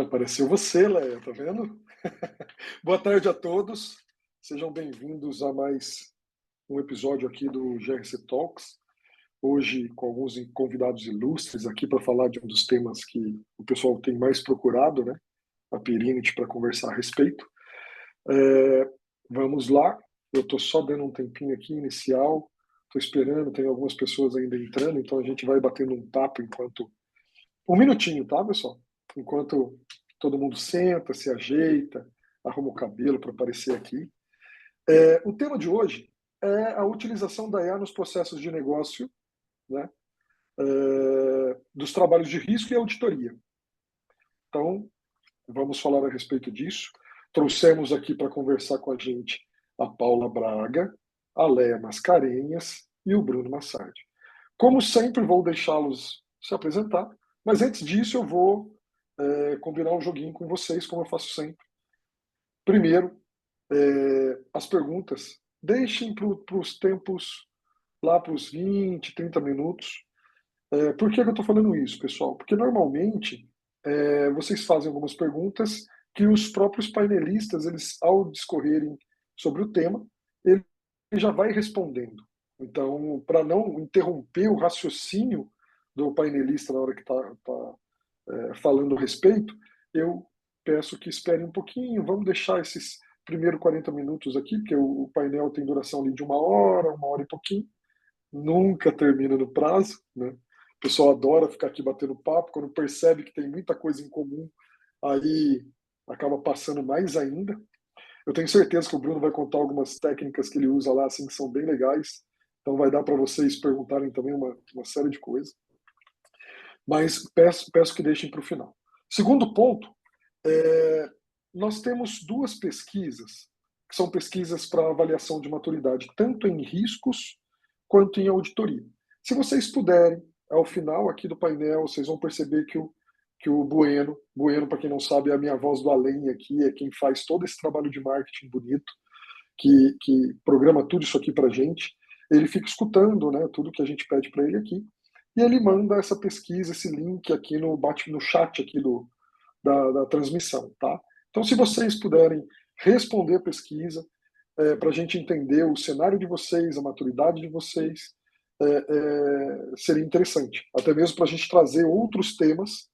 Apareceu você, Leia, tá vendo? Boa tarde a todos, sejam bem-vindos a mais um episódio aqui do GRC Talks. Hoje com alguns convidados ilustres aqui para falar de um dos temas que o pessoal tem mais procurado, né? A Pirinite, para conversar a respeito. Vamos lá, eu estou só dando um tempinho aqui inicial, estou esperando, tem algumas pessoas ainda entrando, então a gente vai batendo um papo enquanto... Um minutinho, tá, pessoal? Enquanto todo mundo senta, se ajeita, arruma o cabelo para aparecer aqui. O tema de hoje é a utilização da IA nos processos de negócio, né, dos trabalhos de risco e auditoria. Então, vamos falar a respeito disso. Trouxemos aqui para conversar com a gente a Paula Braga, a Leia Mascarenhas e o Bruno Massardi. Como sempre, vou deixá-los se apresentar, mas antes disso eu vou combinar um joguinho com vocês, como eu faço sempre. Primeiro, as perguntas, deixem para os tempos lá para os 20, 30 minutos. Por que eu estou falando isso, pessoal? Porque normalmente vocês fazem algumas perguntas que os próprios painelistas, eles, ao discorrerem sobre o tema, ele já vai respondendo. Então, para não interromper o raciocínio do painelista na hora que está falando a respeito, eu peço que esperem um pouquinho, vamos deixar esses primeiros 40 minutos aqui, porque o painel tem duração ali de uma hora e pouquinho, nunca termina no prazo, né? O pessoal adora ficar aqui batendo papo, quando percebe que tem muita coisa em comum, aí acaba passando mais ainda. Eu tenho certeza que o Bruno vai contar algumas técnicas que ele usa lá, assim, que são bem legais, então vai dar para vocês perguntarem também uma série de coisas. Mas peço que deixem para o final. Segundo ponto, nós temos duas pesquisas, que são pesquisas para avaliação de maturidade, tanto em riscos quanto em auditoria. Se vocês puderem, ao final aqui do painel, vocês vão perceber que o Bueno, para quem não sabe, é a minha voz do além aqui, é quem faz todo esse trabalho de marketing bonito, que programa tudo isso aqui para a gente. Ele fica escutando, né, tudo que a gente pede para ele aqui, e ele manda essa pesquisa, esse link aqui no chat aqui da transmissão, tá? Então, se vocês puderem responder a pesquisa, para a gente entender o cenário de vocês, a maturidade de vocês, seria interessante. Até mesmo para a gente trazer outros temas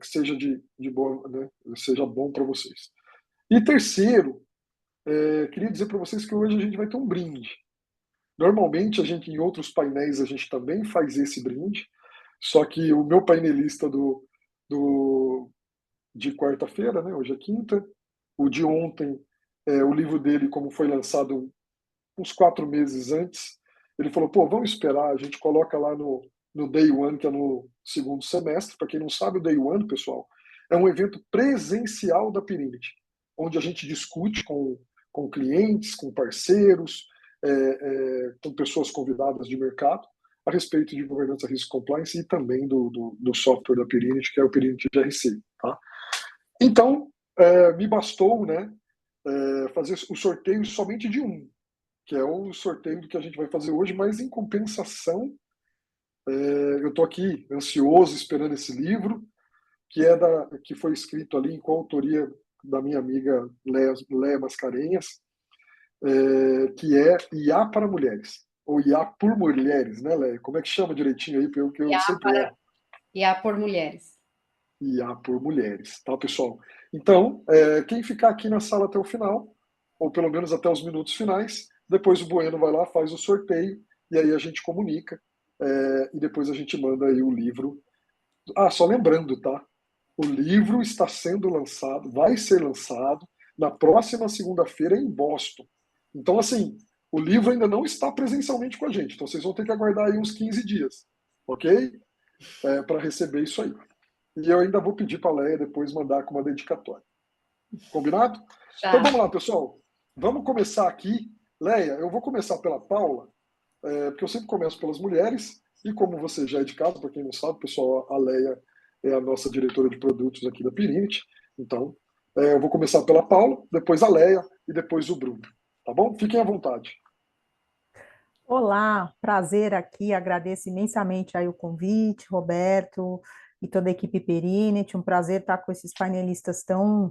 que seja de bom, né, seja bom para vocês. E terceiro, queria dizer para vocês que hoje a gente vai ter um brinde. Normalmente, a gente, em outros painéis, a gente também faz esse brinde, só que o meu painelista de quarta-feira, né, hoje é quinta, o de ontem, o livro dele, como foi lançado uns 4 meses antes, ele falou, pô, vamos esperar, a gente coloca lá no Day One, que é no segundo semestre. Para quem não sabe, o Day One, pessoal, é um evento presencial da Pirinity, onde a gente discute com clientes, com parceiros, com pessoas convidadas de mercado, a respeito de governança, risco e compliance e também do software da Pirinity, que é o Pirinity GRC. Tá? Então, me bastou, né, fazer o sorteio somente de um, que é o sorteio do que a gente vai fazer hoje, mas em compensação, eu estou aqui ansioso esperando esse livro, que foi escrito ali em coautoria da minha amiga Leia Mascarenhas, que é IA para Mulheres, ou IA por Mulheres, né, Leia? Como é que chama direitinho aí, porque eu sempre erro. IA por Mulheres. IA por Mulheres, tá, pessoal? Então, quem ficar aqui na sala até o final, ou pelo menos até os minutos finais, depois o Bueno vai lá, faz o sorteio, e aí a gente comunica, e depois a gente manda aí o livro. Ah, só lembrando, tá? O livro está sendo lançado, vai ser lançado na próxima segunda-feira em Boston. Então, assim, o livro ainda não está presencialmente com a gente, então vocês vão ter que aguardar aí uns 15 dias, ok? Para receber isso aí. E eu ainda vou pedir para a Leia depois mandar com uma dedicatória. Combinado? Então Tá. vamos lá, pessoal. Vamos começar aqui. Leia, eu vou começar pela Paula, porque eu sempre começo pelas mulheres, e como você já é de casa, para quem não sabe, pessoal, a Leia é a nossa diretora de produtos aqui da Pirinit. Então, eu vou começar pela Paula, depois a Leia e depois o Bruno. Tá bom? Fiquem à vontade. Olá, prazer aqui, agradeço imensamente aí o convite, Roberto e toda a equipe Perinit, um prazer estar com esses painelistas tão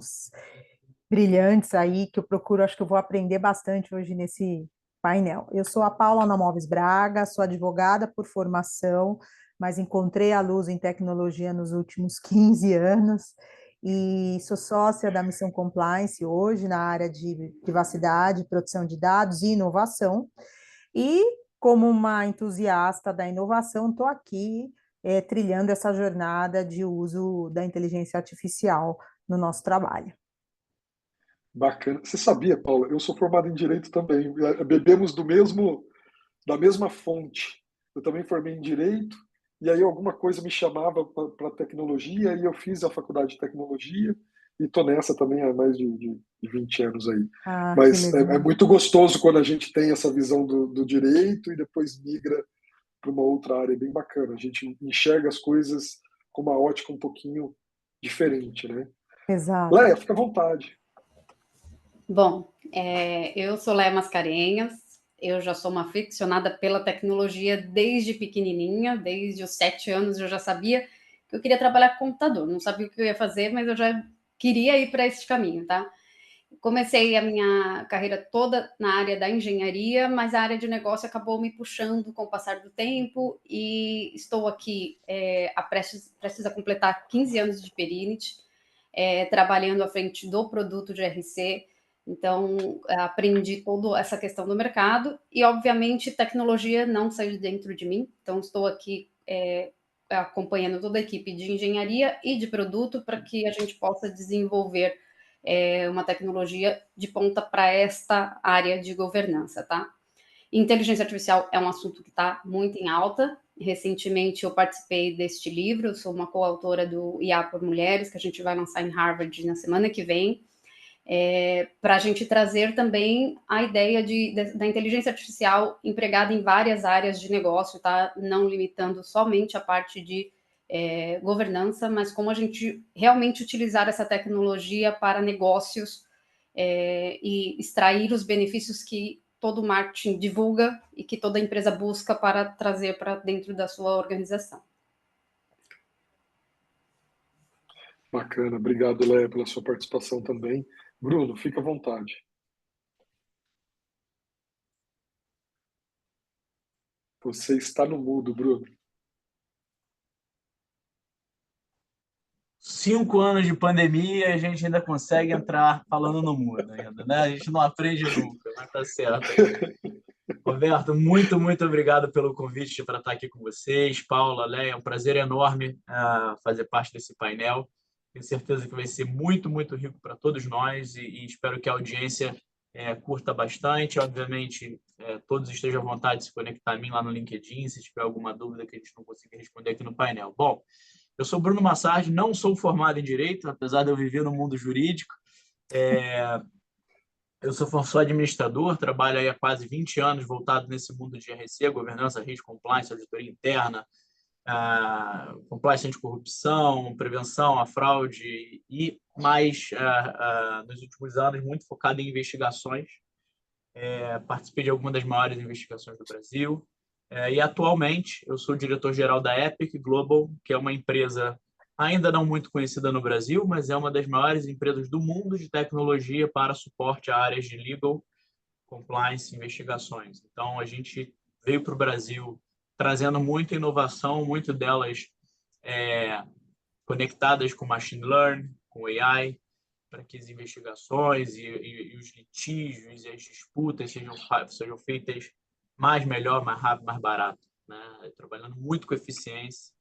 brilhantes aí, que eu procuro, acho que eu vou aprender bastante hoje nesse painel. Eu sou a Paula Namoves Braga, sou advogada por formação, mas encontrei a luz em tecnologia nos últimos 15 anos, e sou sócia da Missão Compliance hoje na área de privacidade, proteção de dados e inovação. E, como uma entusiasta da inovação, estou aqui trilhando essa jornada de uso da inteligência artificial no nosso trabalho. Bacana. Você sabia, Paula? Eu sou formado em Direito também. Bebemos da mesma fonte. Eu também formei em Direito, e aí alguma coisa me chamava para tecnologia, e eu fiz a faculdade de tecnologia, e estou nessa também há mais de 20 anos aí. Ah, que Mas é legal. muito gostoso quando a gente tem essa visão do direito e depois migra para uma outra área bem bacana. A gente enxerga as coisas com uma ótica um pouquinho diferente, né? Exato. Leia, fica à vontade. Bom, eu sou Léa Mascarenhas, eu já sou uma aficionada pela tecnologia desde pequenininha, desde os 7 anos eu já sabia que eu queria trabalhar com computador, não sabia o que eu ia fazer, mas eu já queria ir para esse caminho, tá? Comecei a minha carreira toda na área da engenharia, mas a área de negócio acabou me puxando com o passar do tempo e estou aqui prestes a completar 15 anos de Perinit, trabalhando à frente do produto de RC. Então, aprendi toda essa questão do mercado e, obviamente, tecnologia não sai de dentro de mim. Então, estou aqui acompanhando toda a equipe de engenharia e de produto para que a gente possa desenvolver uma tecnologia de ponta para esta área de governança, tá? Inteligência artificial é um assunto que está muito em alta. Recentemente eu participei deste livro, eu sou uma coautora do IA por Mulheres, que a gente vai lançar em Harvard na semana que vem, para a gente trazer também a ideia da inteligência artificial empregada em várias áreas de negócio, tá? Não limitando somente a parte de governança, mas como a gente realmente utilizar essa tecnologia para negócios e extrair os benefícios que todo marketing divulga e que toda empresa busca para trazer para dentro da sua organização. Bacana, obrigado, Léa, pela sua participação também. Bruno, fica à vontade. Você está no mudo, Bruno. 5 anos de pandemia, a gente ainda consegue entrar falando no mudo ainda, né? A gente não aprende nunca, mas tá certo. Roberto, muito, muito obrigado pelo convite para estar aqui com vocês. Paula, Léa, é um prazer enorme fazer parte desse painel. Tenho certeza que vai ser muito, muito rico para todos nós e espero que a audiência curta bastante. Obviamente, todos estejam à vontade de se conectar a mim lá no LinkedIn, se tiver alguma dúvida que a gente não conseguir responder aqui no painel. Bom, eu sou Bruno Massardi, não sou formado em Direito, apesar de eu viver no mundo jurídico. Eu sou administrador, trabalho aí há quase 20 anos voltado nesse mundo de GRC, governança, risco, compliance, auditoria interna, compliance anticorrupção, prevenção à fraude e mais, nos últimos anos, muito focado em investigações. Participei de algumas das maiores investigações do Brasil. E atualmente eu sou diretor-geral da Epic Global, que é uma empresa ainda não muito conhecida no Brasil, mas é uma das maiores empresas do mundo de tecnologia para suporte a áreas de legal, compliance e investigações. Então, a gente veio para o Brasil trazendo muita inovação, muito delas conectadas com machine learning, com AI, para que as investigações e os litígios e as disputas sejam feitas mais melhor, mais rápido, mais barato, né? Trabalhando muito com eficiência,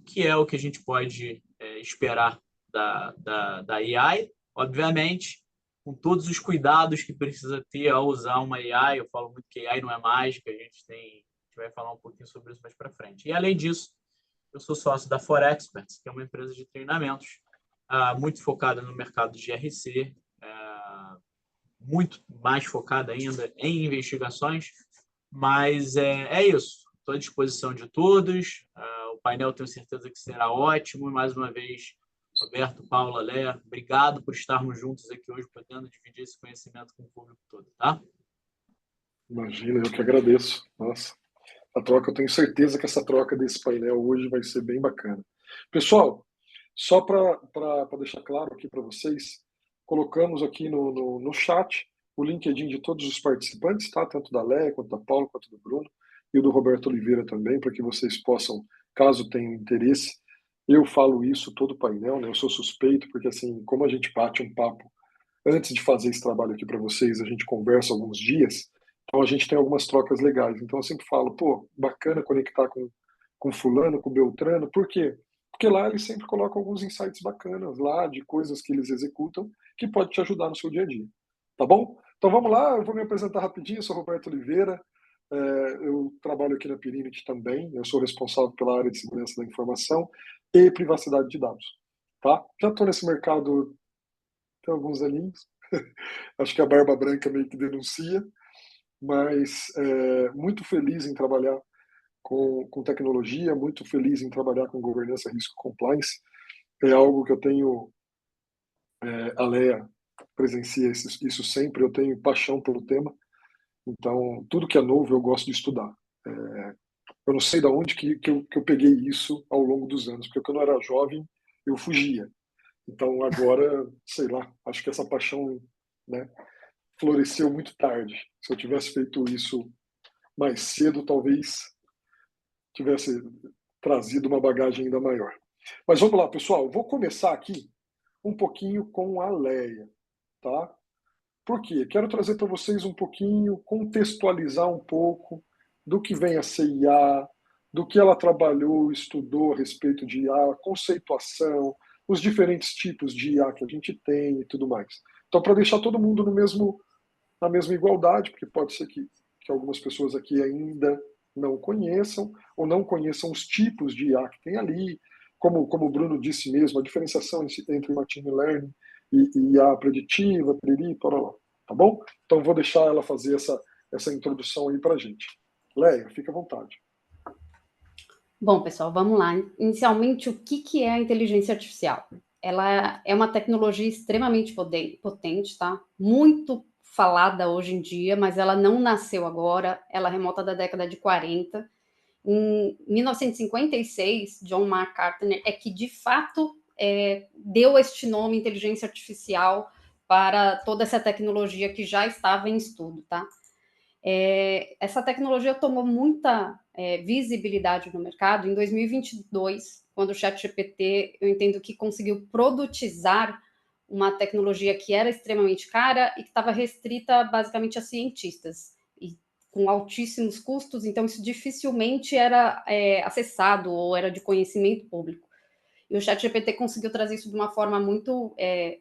que é o que a gente pode esperar da AI, obviamente, com todos os cuidados que precisa ter ao usar uma AI. Eu falo muito que AI não é mágica, a gente vai falar um pouquinho sobre isso mais para frente. E, além disso, eu sou sócio da ForExperts, que é uma empresa de treinamentos muito focada no mercado de GRC, muito mais focada ainda em investigações, mas é isso. Estou à disposição de todos. O painel tenho certeza que será ótimo. E, mais uma vez, Roberto, Paula, Léa, obrigado por estarmos juntos aqui hoje, podendo dividir esse conhecimento com o público todo, tá? Imagina, eu que agradeço. Nossa, a troca, eu tenho certeza que essa troca desse painel hoje vai ser bem bacana. Pessoal, só para deixar claro aqui para vocês, colocamos aqui no chat o LinkedIn de todos os participantes, tá? Tanto da Léa, quanto da Paula, quanto do Bruno, e o do Roberto Oliveira também, para que vocês possam, caso tenham interesse. Eu falo isso todo o painel, né? Eu sou suspeito, porque assim, como a gente bate um papo antes de fazer esse trabalho aqui para vocês, a gente conversa alguns dias, então a gente tem algumas trocas legais. Então eu sempre falo, pô, bacana conectar com fulano, com Beltrano, por quê? Porque lá eles sempre colocam alguns insights bacanas lá, de coisas que eles executam, que pode te ajudar no seu dia a dia. Tá bom? Então vamos lá, eu vou me apresentar rapidinho, eu sou Roberto Oliveira, eu trabalho aqui na Perinity também, eu sou responsável pela área de segurança da informação e privacidade de dados. Tá? Já estou nesse mercado tem alguns aninhos, acho que a barba branca meio que denuncia, mas muito feliz em trabalhar com tecnologia, muito feliz em trabalhar com governança, risco e compliance. É algo que eu tenho, a Léa presencia isso sempre, eu tenho paixão pelo tema, então tudo que é novo eu gosto de estudar. Eu não sei de onde que eu peguei isso ao longo dos anos, porque quando eu era jovem eu fugia. Então agora, sei lá, acho que essa paixão, né, floresceu muito tarde. Se eu tivesse feito isso mais cedo, talvez tivesse trazido uma bagagem ainda maior. Mas vamos lá, pessoal. Vou começar aqui um pouquinho com a Léa, tá? Por quê? Quero trazer para vocês um pouquinho, contextualizar um pouco do que vem a ser IA, do que ela trabalhou, estudou a respeito de IA, conceituação, os diferentes tipos de IA que a gente tem e tudo mais. Então, para deixar todo mundo na mesma igualdade, porque pode ser que algumas pessoas aqui ainda não conheçam, ou não conheçam os tipos de IA que tem ali, como o Bruno disse mesmo, a diferenciação entre machine learning e IA preditiva, piriri, parará, tá bom? Então vou deixar ela fazer essa introdução aí para a gente. Léa, fica à vontade. Bom, pessoal, vamos lá. Inicialmente, o que é a inteligência artificial? Ela é uma tecnologia extremamente potente, tá? Muito falada hoje em dia, mas ela não nasceu agora, ela remota da década de 40. Em 1956, John McCartney é que, de fato, deu este nome inteligência artificial para toda essa tecnologia que já estava em estudo, tá? Essa tecnologia tomou muita visibilidade no mercado em 2022, quando o ChatGPT, eu entendo que conseguiu produtizar uma tecnologia que era extremamente cara e que estava restrita basicamente a cientistas, e com altíssimos custos, então isso dificilmente era acessado ou era de conhecimento público. E o ChatGPT conseguiu trazer isso de uma forma muito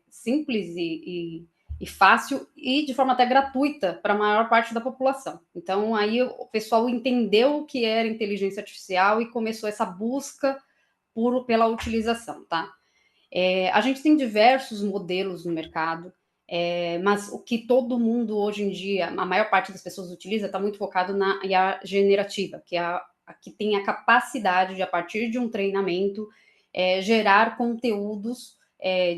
simples e fácil e de forma até gratuita para a maior parte da população. Então, aí o pessoal entendeu o que era inteligência artificial e começou essa busca pela utilização, tá? A gente tem diversos modelos no mercado, mas o que todo mundo hoje em dia, a maior parte das pessoas utiliza, está muito focado na IA generativa, que é a que tem a capacidade de, a partir de um treinamento, gerar conteúdos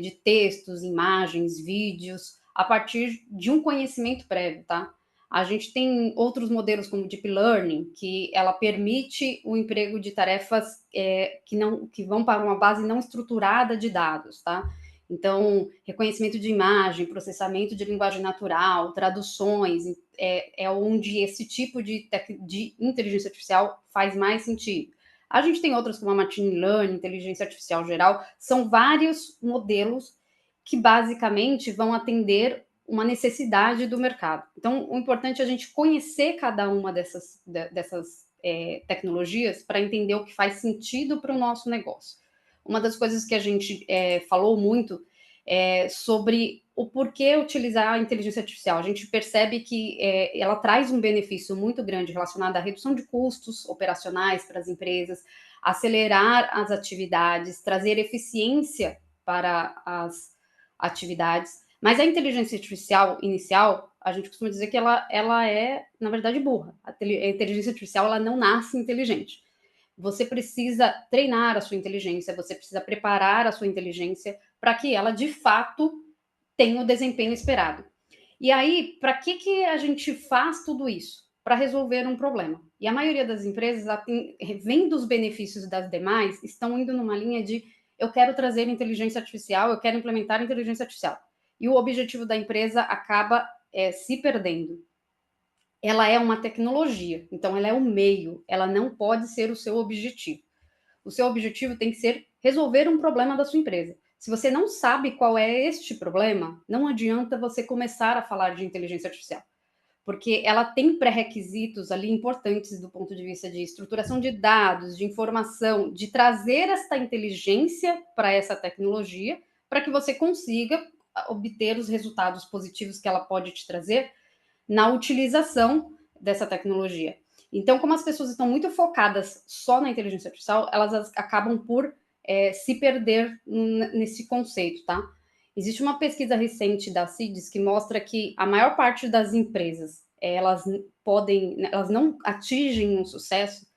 de textos, imagens, vídeos, a partir de um conhecimento prévio, tá? A gente tem outros modelos como Deep Learning, que ela permite o emprego de tarefas que vão para uma base não estruturada de dados, tá? Então, reconhecimento de imagem, processamento de linguagem natural, traduções, é onde esse tipo de inteligência artificial faz mais sentido. A gente tem outras como a Machine Learning, inteligência artificial geral, são vários modelos que basicamente vão atender uma necessidade do mercado. Então, o importante é a gente conhecer cada uma dessas tecnologias para entender o que faz sentido para o nosso negócio. uma das coisas que a gente falou muito é sobre o porquê utilizar a inteligência artificial. A gente percebe que ela traz um benefício muito grande relacionado à redução de custos operacionais para as empresas, acelerar as atividades, trazer eficiência para as atividades. Mas a inteligência artificial inicial, a gente costuma dizer que ela é, na verdade, burra. A inteligência artificial ela não nasce inteligente. Você precisa treinar a sua inteligência, você precisa preparar a sua inteligência para que ela, de fato, tenha o desempenho esperado. E aí, para que a gente faz tudo isso? Para resolver um problema. E a maioria das empresas, vendo os benefícios das demais, estão indo numa linha de eu quero trazer inteligência artificial, eu quero implementar inteligência artificial. E o objetivo da empresa acaba se perdendo. Ela é uma tecnologia, então ela é um meio, ela não pode ser o seu objetivo. O seu objetivo tem que ser resolver um problema da sua empresa. Se você não sabe qual é este problema, não adianta você começar a falar de inteligência artificial, porque ela tem pré-requisitos ali importantes do ponto de vista de estruturação de dados, de informação, de trazer esta inteligência para essa tecnologia, para que você consiga obter os resultados positivos que ela pode te trazer na utilização dessa tecnologia. Então, como as pessoas estão muito focadas só na inteligência artificial, elas acabam por se perder nesse conceito, tá? Existe uma pesquisa recente da CIDES que mostra que a maior parte das empresas, elas não atingem um sucesso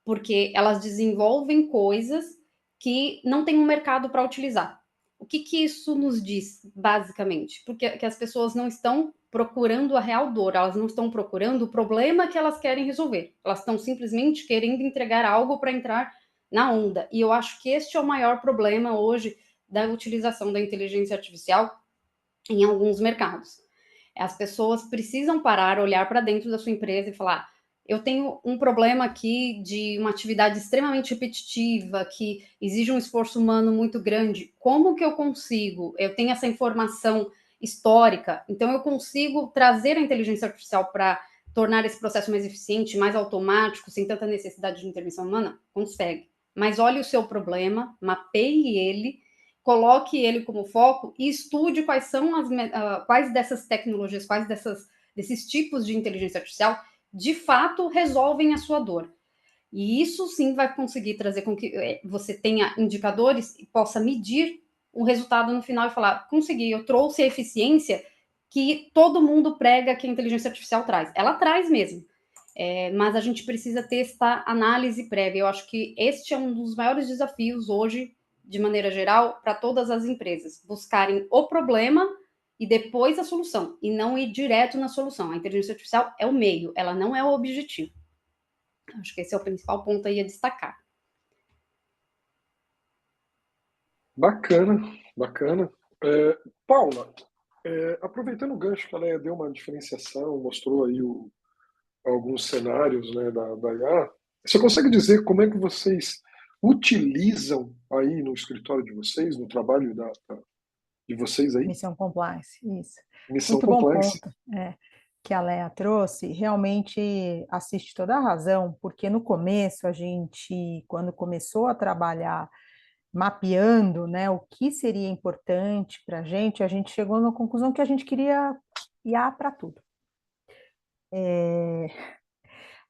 porque elas desenvolvem coisas que não tem um mercado para utilizar. O que isso nos diz, basicamente? Porque que as pessoas não estão procurando a real dor, elas não estão procurando o problema que elas querem resolver. Elas estão simplesmente querendo entregar algo para entrar na onda. E eu acho que este é o maior problema hoje da utilização da inteligência artificial em alguns mercados. As pessoas precisam parar, olhar para dentro da sua empresa e falar: eu tenho um problema aqui de uma atividade extremamente repetitiva, que exige um esforço humano muito grande. Como que eu consigo? Eu tenho essa informação histórica, então eu consigo trazer a inteligência artificial para tornar esse processo mais eficiente, mais automático, sem tanta necessidade de intervenção humana? Consegue. Mas olhe o seu problema, mapeie ele, coloque ele como foco e estude quais são quais dessas tecnologias, desses tipos de inteligência artificial de fato resolvem a sua dor. E isso sim vai conseguir trazer com que você tenha indicadores e possa medir o resultado no final e falar: consegui, eu trouxe a eficiência que todo mundo prega que a inteligência artificial traz. Ela traz mesmo. Mas a gente precisa ter esta análise prévia. Eu acho que este é um dos maiores desafios hoje, de maneira geral, para todas as empresas. Buscarem o problema e depois a solução, e não ir direto na solução. A inteligência artificial é o meio, ela não é o objetivo. Acho que esse é o principal ponto aí a destacar. Bacana, bacana. Paula, aproveitando o gancho que ela deu uma diferenciação, mostrou aí alguns cenários, né, da IA, você consegue dizer como é que vocês utilizam aí no escritório de vocês, no trabalho de vocês aí? Missão Compliance, isso. Missão Muito Compliance. bom ponto que a Léa trouxe, realmente assiste toda a razão, porque no começo a gente, quando começou a trabalhar mapeando, né, o que seria importante para a gente chegou na conclusão que a gente queria IA para tudo.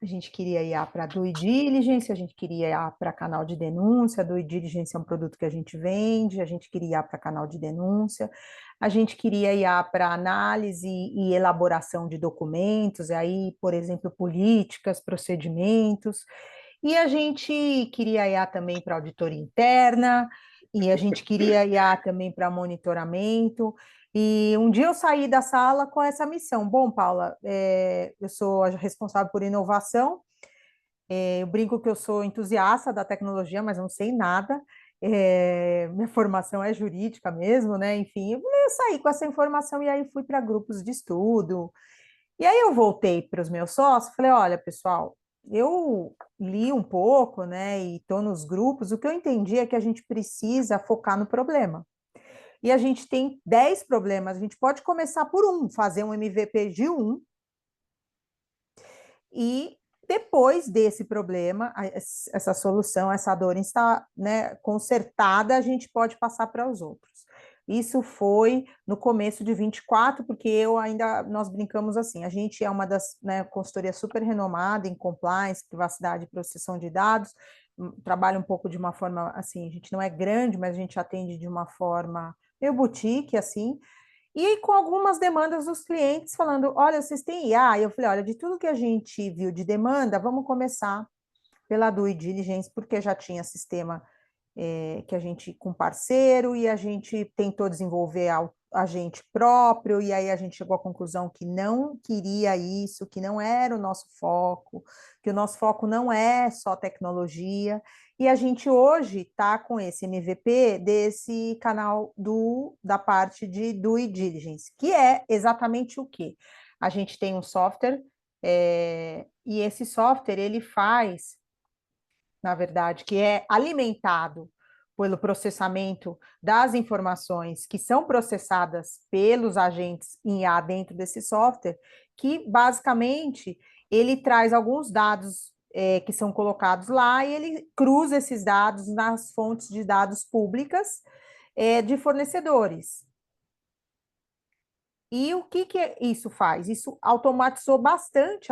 A gente queria IA para due diligence, a gente queria IA para canal de denúncia, due diligence é um produto que a gente vende, a gente queria IA para canal de denúncia, a gente queria IA para análise e elaboração de documentos, aí, por exemplo, políticas, procedimentos, e a gente queria IA também para auditoria interna, e a gente queria IA também para monitoramento. E um dia eu saí da sala com essa missão. Bom, Paula, eu sou a responsável por inovação, eu brinco que eu sou entusiasta da tecnologia, mas não sei nada, minha formação é jurídica mesmo, né? Enfim, eu saí com essa informação e aí fui para grupos de estudo. E aí eu voltei para os meus sócios, falei: olha, pessoal, eu li um pouco, né, e estou nos grupos, o que eu entendi é que a gente precisa focar no problema. E a gente tem 10 problemas, a gente pode começar por um, fazer um MVP de um, e depois desse problema, essa solução, essa dor está, né, consertada, a gente pode passar para os outros. Isso foi no começo de 24, porque nós brincamos assim, a gente é uma das, né, consultoria super renomada em compliance, privacidade e proteção de dados, trabalha um pouco de uma forma, assim, a gente não é grande, mas a gente atende de uma forma meio boutique, assim, e com algumas demandas dos clientes falando, olha, vocês têm IA? E eu falei, olha, de tudo que a gente viu de demanda, vamos começar pela due diligence, porque já tinha sistema que a gente com parceiro, e a gente tentou desenvolver a gente próprio, e aí a gente chegou à conclusão que não queria isso, que não era o nosso foco, que o nosso foco não é só tecnologia, e a gente hoje está com esse MVP desse canal da parte de due diligence, que é exatamente o quê? A gente tem um software, e esse software ele faz, na verdade, que é alimentado pelo processamento das informações que são processadas pelos agentes em IA dentro desse software, que basicamente ele traz alguns dados que são colocados lá e ele cruza esses dados nas fontes de dados públicas de fornecedores. E o que isso faz? Isso automatizou bastante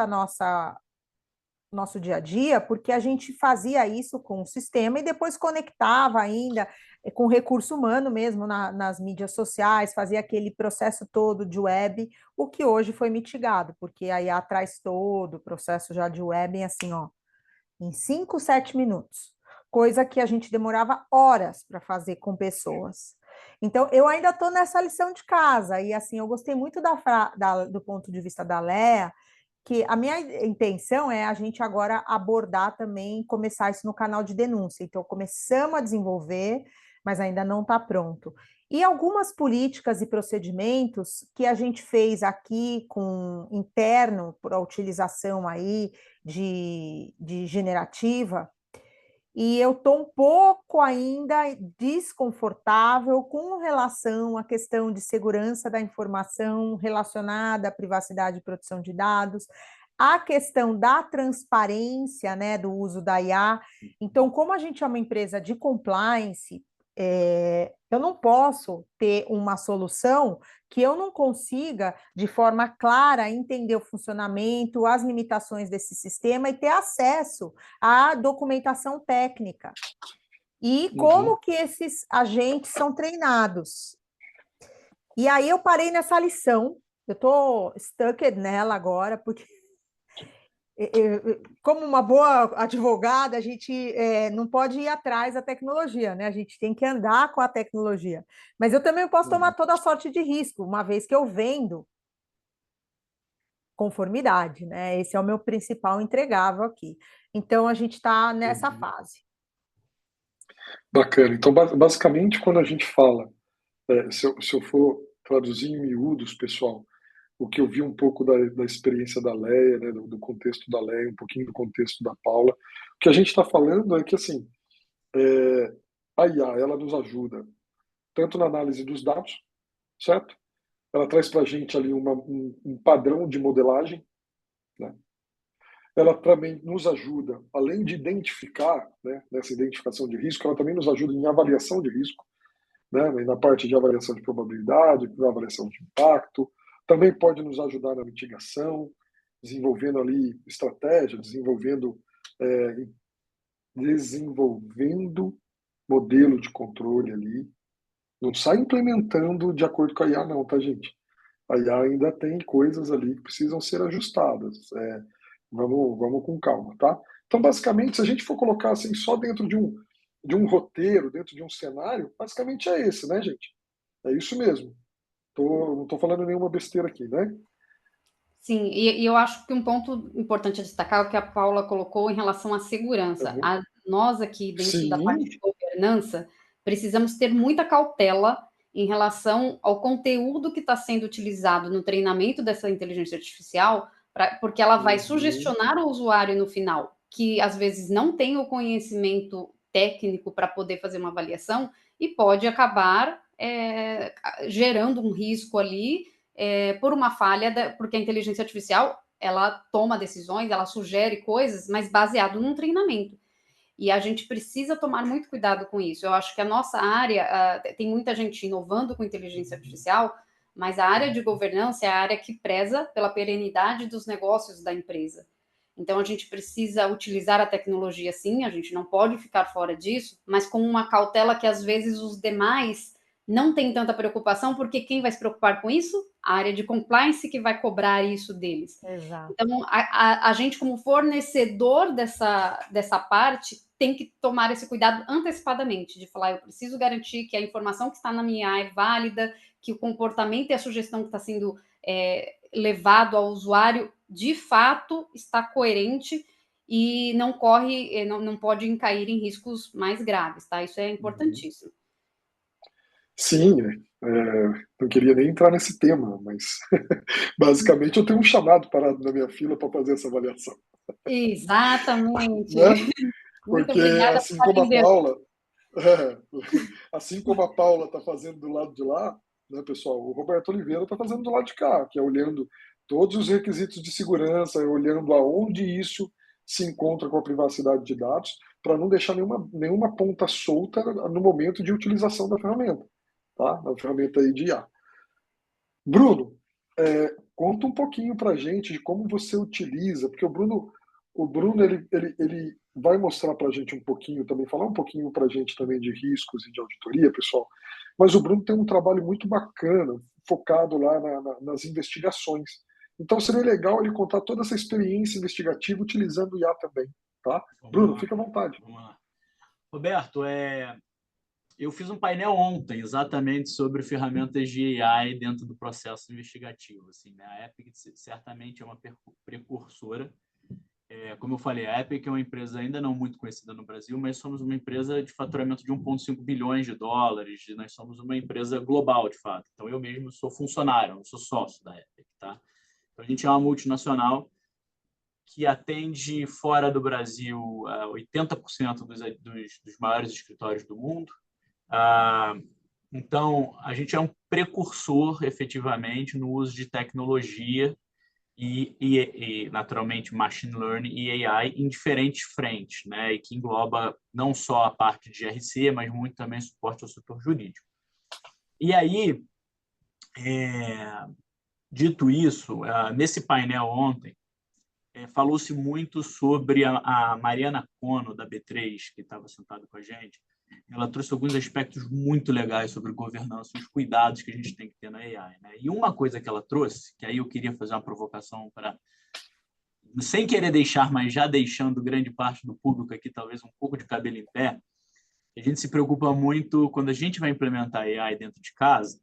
nosso dia a dia, porque a gente fazia isso com o sistema e depois conectava ainda com recurso humano mesmo nas mídias sociais, fazia aquele processo todo de web, o que hoje foi mitigado, porque aí atrás todo o processo já de web, assim, ó, em 5, 7 minutos, coisa que a gente demorava horas para fazer com pessoas. Então, eu ainda estou nessa lição de casa, e assim, eu gostei muito do ponto de vista da Lea, que a minha intenção é a gente agora abordar também, começar isso no canal de denúncia. Então, começamos a desenvolver, mas ainda não está pronto. E algumas políticas e procedimentos que a gente fez aqui com interno, por a utilização aí de generativa, e eu estou um pouco ainda desconfortável com relação à questão de segurança da informação relacionada à privacidade e proteção de dados, a questão da transparência, né, do uso da IA. Então, como a gente é uma empresa de compliance, eu não posso ter uma solução que eu não consiga, de forma clara, entender o funcionamento, as limitações desse sistema e ter acesso à documentação técnica. E como que esses agentes são treinados. E aí eu parei nessa lição, eu estou stuck nela agora, porque como uma boa advogada, a gente não pode ir atrás da tecnologia, né? A gente tem que andar com a tecnologia. Mas eu também posso tomar toda a sorte de risco, uma vez que eu vendo conformidade, né? Esse é o meu principal entregável aqui. Então, a gente está nessa fase. Bacana. Então, basicamente, quando a gente fala, se eu for traduzir em miúdos, pessoal, o que eu vi um pouco da experiência da Lea, né, do contexto da Lea, um pouquinho do contexto da Paula. O que a gente está falando é que, assim, a IA, ela nos ajuda tanto na análise dos dados, certo? Ela traz para a gente ali um padrão de modelagem, né? Ela também nos ajuda, além de identificar, né, nessa identificação de risco, ela também nos ajuda em avaliação de risco, né, na parte de avaliação de probabilidade, avaliação de impacto, também pode nos ajudar na mitigação, desenvolvendo ali estratégia, desenvolvendo modelo de controle ali. Não sai implementando de acordo com a IA não, tá, gente? A IA ainda tem coisas ali que precisam ser ajustadas. Vamos com calma, tá? Então, basicamente, se a gente for colocar assim só dentro de um roteiro, dentro de um cenário, basicamente é esse, né, gente? É isso mesmo. Não estou falando nenhuma besteira aqui, né? Sim, e eu acho que um ponto importante a destacar é o que a Paula colocou em relação à segurança. Nós aqui, dentro da parte de governança, precisamos ter muita cautela em relação ao conteúdo que está sendo utilizado no treinamento dessa inteligência artificial, porque ela vai sugestionar o usuário no final, que às vezes não tem o conhecimento técnico para poder fazer uma avaliação e pode acabar gerando um risco ali por uma falha, porque a inteligência artificial ela toma decisões, ela sugere coisas, mas baseado num treinamento. E a gente precisa tomar muito cuidado com isso. Eu acho que a nossa área, tem muita gente inovando com inteligência artificial, mas a área de governança é a área que preza pela perenidade dos negócios da empresa. Então, a gente precisa utilizar a tecnologia, sim, a gente não pode ficar fora disso, mas com uma cautela que, às vezes, os demais não têm tanta preocupação, porque quem vai se preocupar com isso? A área de compliance que vai cobrar isso deles. Exato. Então, a gente, como fornecedor dessa parte, tem que tomar esse cuidado antecipadamente, de falar, eu preciso garantir que a informação que está na minha AI é válida, que o comportamento e a sugestão que está sendo levado ao usuário, de fato, está coerente e não pode cair em riscos mais graves, tá? Isso é importantíssimo. Sim, não queria nem entrar nesse tema, mas basicamente eu tenho um chamado parado na minha fila para fazer essa avaliação. Exatamente. Né? Muito Porque obrigada assim por como a atender. Paula, assim como a Paula está fazendo do lado de lá, né, pessoal, o Roberto Oliveira está fazendo do lado de cá, que é olhando todos os requisitos de segurança, olhando aonde isso se encontra com a privacidade de dados, para não deixar nenhuma ponta solta no momento de utilização da ferramenta, tá? Da ferramenta aí de IA. Bruno, conta um pouquinho para a gente de como você utiliza, porque o Bruno ele vai mostrar para a gente um pouquinho também, falar um pouquinho para a gente também de riscos e de auditoria, pessoal. Mas o Bruno tem um trabalho muito bacana, focado lá nas investigações. Então seria legal ele contar toda essa experiência investigativa utilizando o IA também, tá? Bruno, fica à vontade. Vamos lá. Roberto, eu fiz um painel ontem exatamente sobre ferramentas de AI dentro do processo investigativo. Assim, né? A Epic certamente é uma precursora. Como eu falei, a Epic é uma empresa ainda não muito conhecida no Brasil, mas somos uma empresa de faturamento de 1,5 bilhões de dólares. Nós somos uma empresa global, de fato. Então, eu mesmo sou funcionário, não sou sócio da Epic. Tá? Então, a gente é uma multinacional que atende fora do Brasil 80% dos maiores escritórios do mundo. Então, a gente é um precursor, efetivamente, no uso de tecnologia e naturalmente, machine learning e AI em diferentes frentes, né? E que engloba não só a parte de GRC, mas muito também suporte ao setor jurídico. E aí, dito isso, nesse painel ontem, falou-se muito sobre a Mariana Cono, da B3, que estava sentada com a gente. Ela trouxe alguns aspectos muito legais sobre governança e os cuidados que a gente tem que ter na AI. Né? E uma coisa que ela trouxe, que aí eu queria fazer uma provocação para, sem querer deixar, mas já deixando grande parte do público aqui, talvez um pouco de cabelo em pé, a gente se preocupa muito quando a gente vai implementar AI dentro de casa.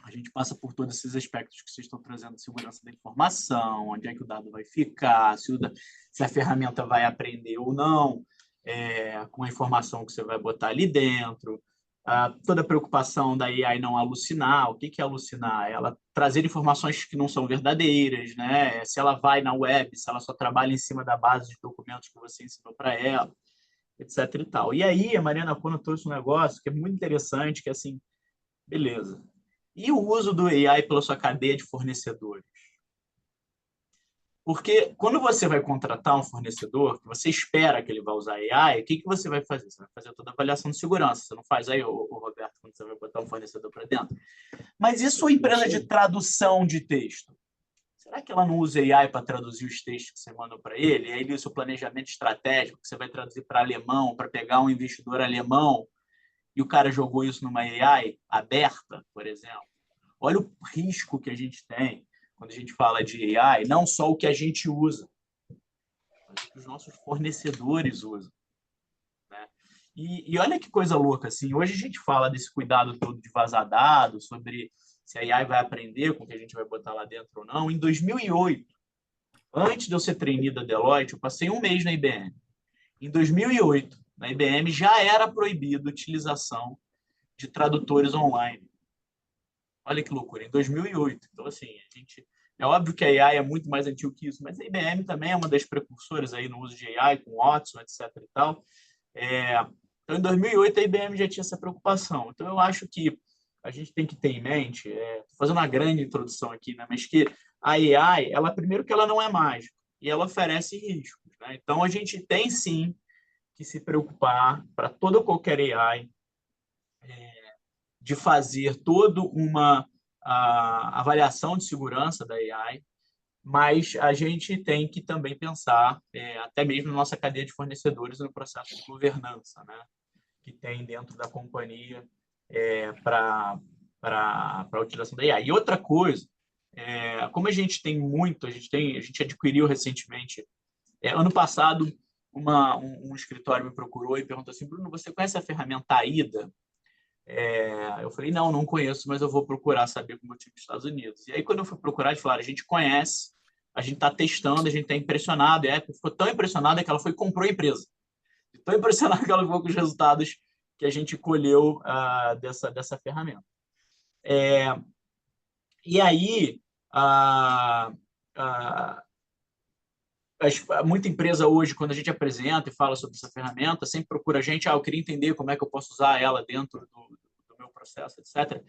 A gente passa por todos esses aspectos que vocês estão trazendo de segurança da informação, onde é que o dado vai ficar, se a ferramenta vai aprender ou não, com a informação que você vai botar ali dentro. Toda a preocupação da AI não alucinar. O que é alucinar? Ela trazer informações que não são verdadeiras, né? Se ela vai na web, se ela só trabalha em cima da base de documentos que você ensinou para ela, etc. e tal. E aí, a Mariana Cono trouxe um negócio que é muito interessante, que é assim, beleza. E o uso do AI pela sua cadeia de fornecedores? Porque quando você vai contratar um fornecedor, que você espera que ele vai usar AI, o que você vai fazer? Você vai fazer toda a avaliação de segurança. Você não faz aí, Roberto, quando você vai botar um fornecedor para dentro. Mas e sua empresa de tradução de texto? Será que ela não usa AI para traduzir os textos que você manda para ele? E aí, o seu planejamento estratégico, que você vai traduzir para alemão, para pegar um investidor alemão, e o cara jogou isso numa AI aberta, por exemplo. Olha o risco que a gente tem quando a gente fala de AI, não só o que a gente usa, mas o que os nossos fornecedores usam. Né? E olha que coisa louca, assim, hoje a gente fala desse cuidado todo de vazar dados, sobre se a AI vai aprender com o que a gente vai botar lá dentro ou não. Em 2008, antes de eu ser trainee da Deloitte, eu passei um mês na IBM. Em 2008, na IBM já era proibida a utilização de tradutores online. Olha que loucura, em 2008. Então, assim, é óbvio que a AI é muito mais antigo que isso, mas a IBM também é uma das precursoras aí no uso de AI, com Watson, etc. e tal. Então, em 2008, a IBM já tinha essa preocupação. Então, eu acho que a gente tem que ter em mente, fazendo uma grande introdução aqui, né, mas que a AI, ela primeiro que ela não é mágica e ela oferece riscos, né? Então, a gente tem, sim, que se preocupar para toda qualquer AI de fazer toda uma avaliação de segurança da AI, mas a gente tem que também pensar, até mesmo na nossa cadeia de fornecedores, no processo de governança, né, que tem dentro da companhia para a utilização da AI. E outra coisa, como a gente tem muito, a gente adquiriu recentemente, ano passado, um escritório me procurou e perguntou assim: Bruno, você conhece a ferramenta AIDA? Eu falei: não conheço, mas eu vou procurar saber como eu tive nos Estados Unidos. E aí, quando eu fui procurar, eles falaram: a gente conhece, a gente está testando, a gente está impressionado. E a Apple ficou tão impressionada que ela foi e comprou a empresa. Tão impressionada que ela ficou com os resultados que a gente colheu dessa ferramenta. E aí, muita empresa hoje, quando a gente apresenta e fala sobre essa ferramenta, sempre procura a gente: eu queria entender como é que eu posso usar ela dentro do meu processo, etc.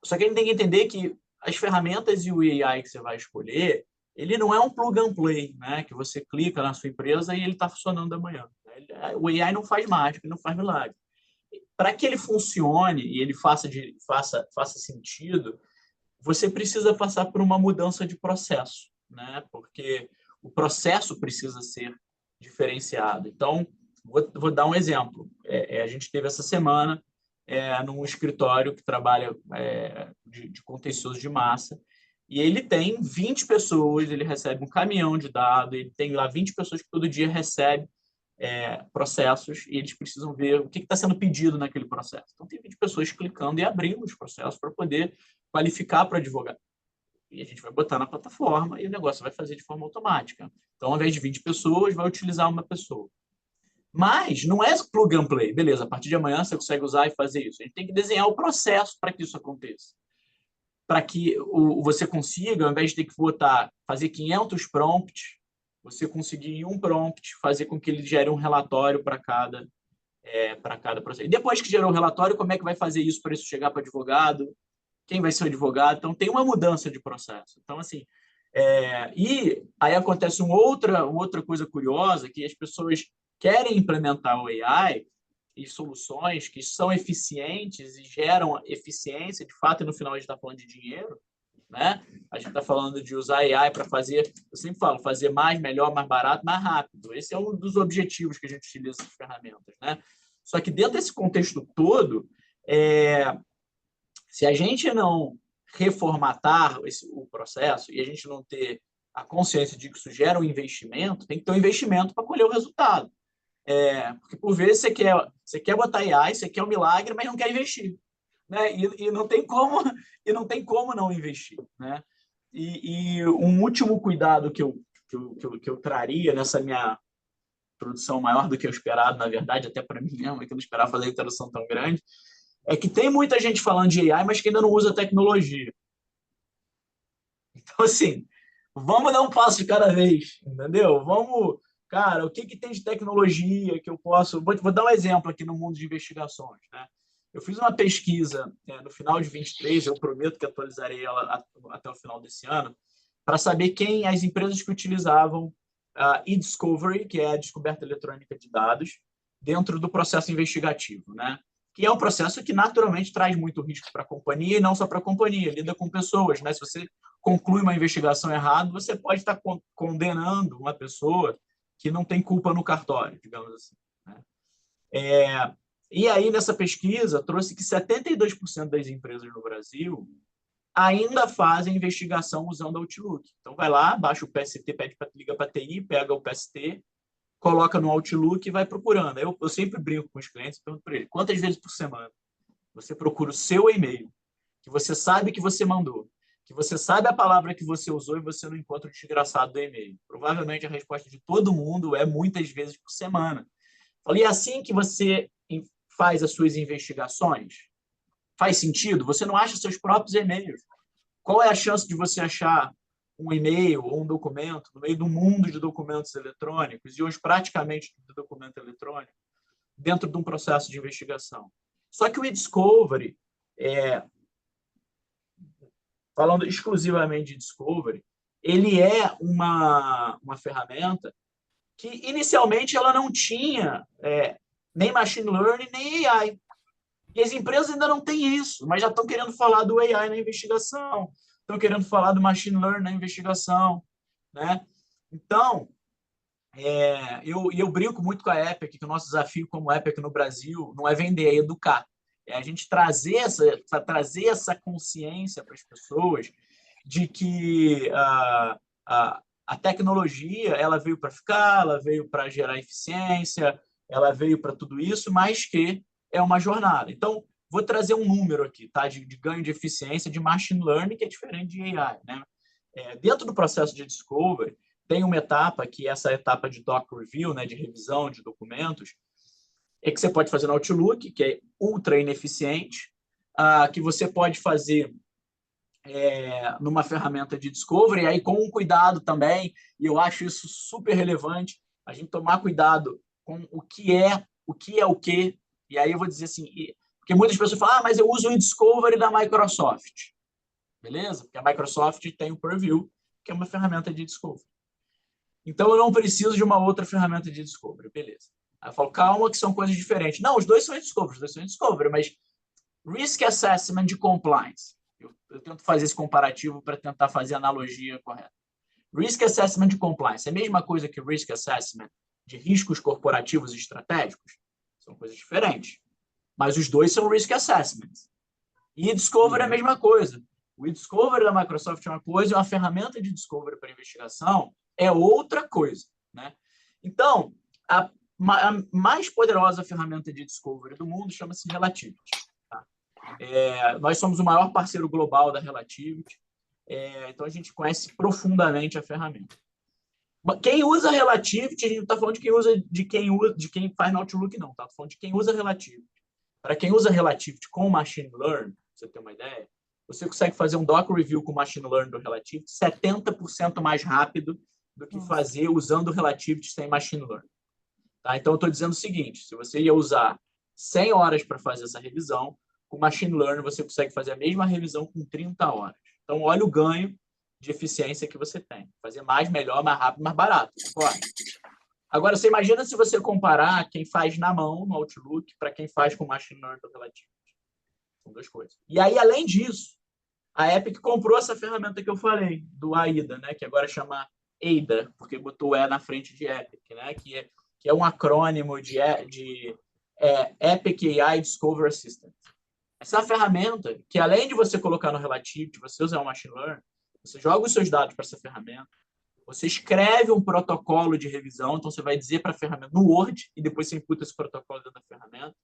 Só que a gente tem que entender que as ferramentas e o AI que você vai escolher, ele não é um plug and play, né? Que você clica na sua empresa e ele está funcionando amanhã. O AI não faz mágica, não faz milagre. Para que ele funcione e ele faça sentido, você precisa passar por uma mudança de processo, né? Porque o processo precisa ser diferenciado. Então, vou dar um exemplo. A gente teve essa semana num escritório que trabalha de contencioso de massa, e ele tem 20 pessoas, ele recebe um caminhão de dados, ele tem lá 20 pessoas que todo dia recebem processos, e eles precisam ver o que está sendo pedido naquele processo. Então, tem 20 pessoas clicando e abrindo os processos para poder qualificar para o advogado. E a gente vai botar na plataforma e o negócio vai fazer de forma automática. Então, ao invés de 20 pessoas, vai utilizar uma pessoa. Mas não é plug and play. Beleza, a partir de amanhã você consegue usar e fazer isso. A gente tem que desenhar o processo para que isso aconteça. Para que você consiga, ao invés de ter que fazer 500 prompts, você conseguir em um prompt fazer com que ele gere um relatório para cada processo. E depois que gerou o relatório, como é que vai fazer isso para isso chegar para o advogado? Quem vai ser o advogado? Então, tem uma mudança de processo. Então, assim, e aí acontece uma outra coisa curiosa, que as pessoas querem implementar o AI e soluções que são eficientes e geram eficiência, de fato, e no final a gente está falando de dinheiro, né? A gente está falando de usar AI para fazer, eu sempre falo, fazer mais, melhor, mais barato, mais rápido. Esse é um dos objetivos que a gente utiliza essas ferramentas, né? Só que dentro desse contexto todo, se a gente não reformatar o processo e a gente não ter a consciência de que isso gera um investimento, tem que ter um investimento para colher o resultado. Porque, por vezes, você quer botar AI, você quer um milagre, mas não quer investir. Né? E não tem como não investir. Né? E um último cuidado que eu traria nessa minha produção maior do que eu esperado, na verdade, até para mim mesmo, que eu não esperava fazer a introdução tão grande, é que tem muita gente falando de AI, mas que ainda não usa tecnologia. Então, assim, vamos dar um passo de cada vez, entendeu? Cara, o que tem de tecnologia que eu posso... Vou dar um exemplo aqui no mundo de investigações, né? Eu fiz uma pesquisa no final de 23, eu prometo que atualizarei ela até o final desse ano, para saber quem as empresas que utilizavam a e-discovery, que é a descoberta eletrônica de dados, dentro do processo investigativo, né? Que é um processo que naturalmente traz muito risco para a companhia e não só para a companhia, lida com pessoas, né? Se você conclui uma investigação errada, você pode estar condenando uma pessoa que não tem culpa no cartório, digamos assim. Né? E aí, nessa pesquisa, trouxe que 72% das empresas no Brasil ainda fazem investigação usando Outlook. Então, vai lá, baixa o PST, liga para a TI, pega o PST, coloca no Outlook e vai procurando. Eu sempre brinco com os clientes e pergunto para eles: quantas vezes por semana você procura o seu e-mail, que você sabe que você mandou, que você sabe a palavra que você usou e você não encontra o desgraçado do e-mail? Provavelmente a resposta de todo mundo é muitas vezes por semana. E assim que você faz as suas investigações, faz sentido? Você não acha seus próprios e-mails. Qual é a chance de você achar um e-mail ou um documento no meio do mundo de documentos eletrônicos, e hoje praticamente tudo é documento eletrônico, dentro de um processo de investigação? Só que o e-discovery falando exclusivamente de Discovery, ele é uma ferramenta que, inicialmente, ela não tinha nem Machine Learning, nem AI. E as empresas ainda não têm isso, mas já estão querendo falar do AI na investigação, estão querendo falar do Machine Learning na investigação, né? Então, eu brinco muito com a Epic, que o nosso desafio como Epic no Brasil não é vender, é educar. É a gente trazer essa consciência para as pessoas de que a tecnologia ela veio para ficar, ela veio para gerar eficiência, ela veio para tudo isso, mas que é uma jornada. Então, vou trazer um número aqui, tá? de ganho de eficiência de Machine Learning, que é diferente de AI, né? Dentro do processo de Discovery, tem uma etapa, que é essa etapa de doc review, né, de revisão de documentos, que você pode fazer no Outlook, que é ultra ineficiente, que você pode fazer numa ferramenta de Discovery, aí com um cuidado também, e eu acho isso super relevante, a gente tomar cuidado com o que é o quê, e aí eu vou dizer assim, porque muitas pessoas falam, mas eu uso o Discovery da Microsoft, beleza? Porque a Microsoft tem o Purview, que é uma ferramenta de Discovery. Então, eu não preciso de uma outra ferramenta de Discovery, beleza. Aí eu falo, calma, que são coisas diferentes. Não, os dois são em Discovery, mas Risk Assessment de Compliance. Eu tento fazer esse comparativo para tentar fazer a analogia correta. Risk Assessment de Compliance é a mesma coisa que Risk Assessment de riscos corporativos e estratégicos? São coisas diferentes. Mas os dois são Risk Assessments. E Discovery é a mesma coisa. O Discovery da Microsoft é uma coisa e uma ferramenta de Discovery para investigação é outra coisa, né? Então, a mais poderosa ferramenta de Discovery do mundo chama-se Relativity. Tá? Nós somos o maior parceiro global da Relativity, então a gente conhece profundamente a ferramenta. Quem usa Relativity, a gente não está falando de quem faz no Outlook, não. Está falando de quem usa Relativity. Para quem usa Relativity com Machine Learning, pra você ter uma ideia, você consegue fazer um doc review com Machine Learning do Relativity 70% mais rápido do que fazer usando o Relativity sem Machine Learning. Tá? Então, eu estou dizendo o seguinte, se você ia usar 100 horas para fazer essa revisão, com Machine Learning você consegue fazer a mesma revisão com 30 horas. Então, olha o ganho de eficiência que você tem. Fazer mais, melhor, mais rápido, mais barato. Concorda? Agora, você imagina se você comparar quem faz na mão, no Outlook, para quem faz com Machine Learning do Relativity. São duas coisas. E aí, além disso, a Epic comprou essa ferramenta que eu falei, do AIDA, né, que agora chama AIDA, porque botou o E na frente de Epic, né, que é um acrônimo de Epic AI Discovery Assistant. Essa é uma ferramenta que, além de você colocar no Relativity, você usar o Machine Learning, você joga os seus dados para essa ferramenta, você escreve um protocolo de revisão, então você vai dizer para a ferramenta no Word, e depois você imputa esse protocolo dentro da ferramenta.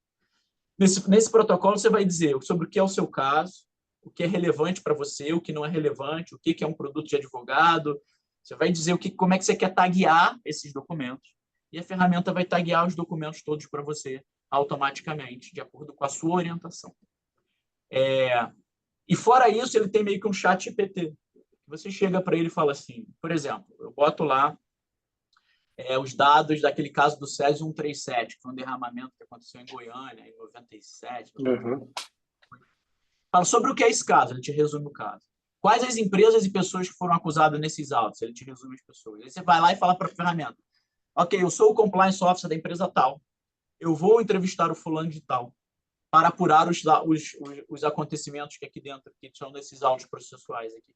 Nesse protocolo, você vai dizer sobre o que é o seu caso, o que é relevante para você, o que não é relevante, o que é um produto de advogado. Você vai dizer como é que você quer taguear esses documentos. E a ferramenta vai taguear os documentos todos para você automaticamente, de acordo com a sua orientação. E fora isso, ele tem meio que um chat GPT. Você chega para ele e fala assim, por exemplo, eu boto lá os dados daquele caso do Césio 137, que foi um derramamento que aconteceu em Goiânia, em 97. Uhum. Fala sobre o que é esse caso, ele te resume o caso. Quais as empresas e pessoas que foram acusadas nesses autos, ele te resume as pessoas. Aí você vai lá e fala para a ferramenta, ok, eu sou o compliance officer da empresa tal, eu vou entrevistar o fulano de tal para apurar os acontecimentos que aqui dentro, que são desses autos processuais aqui.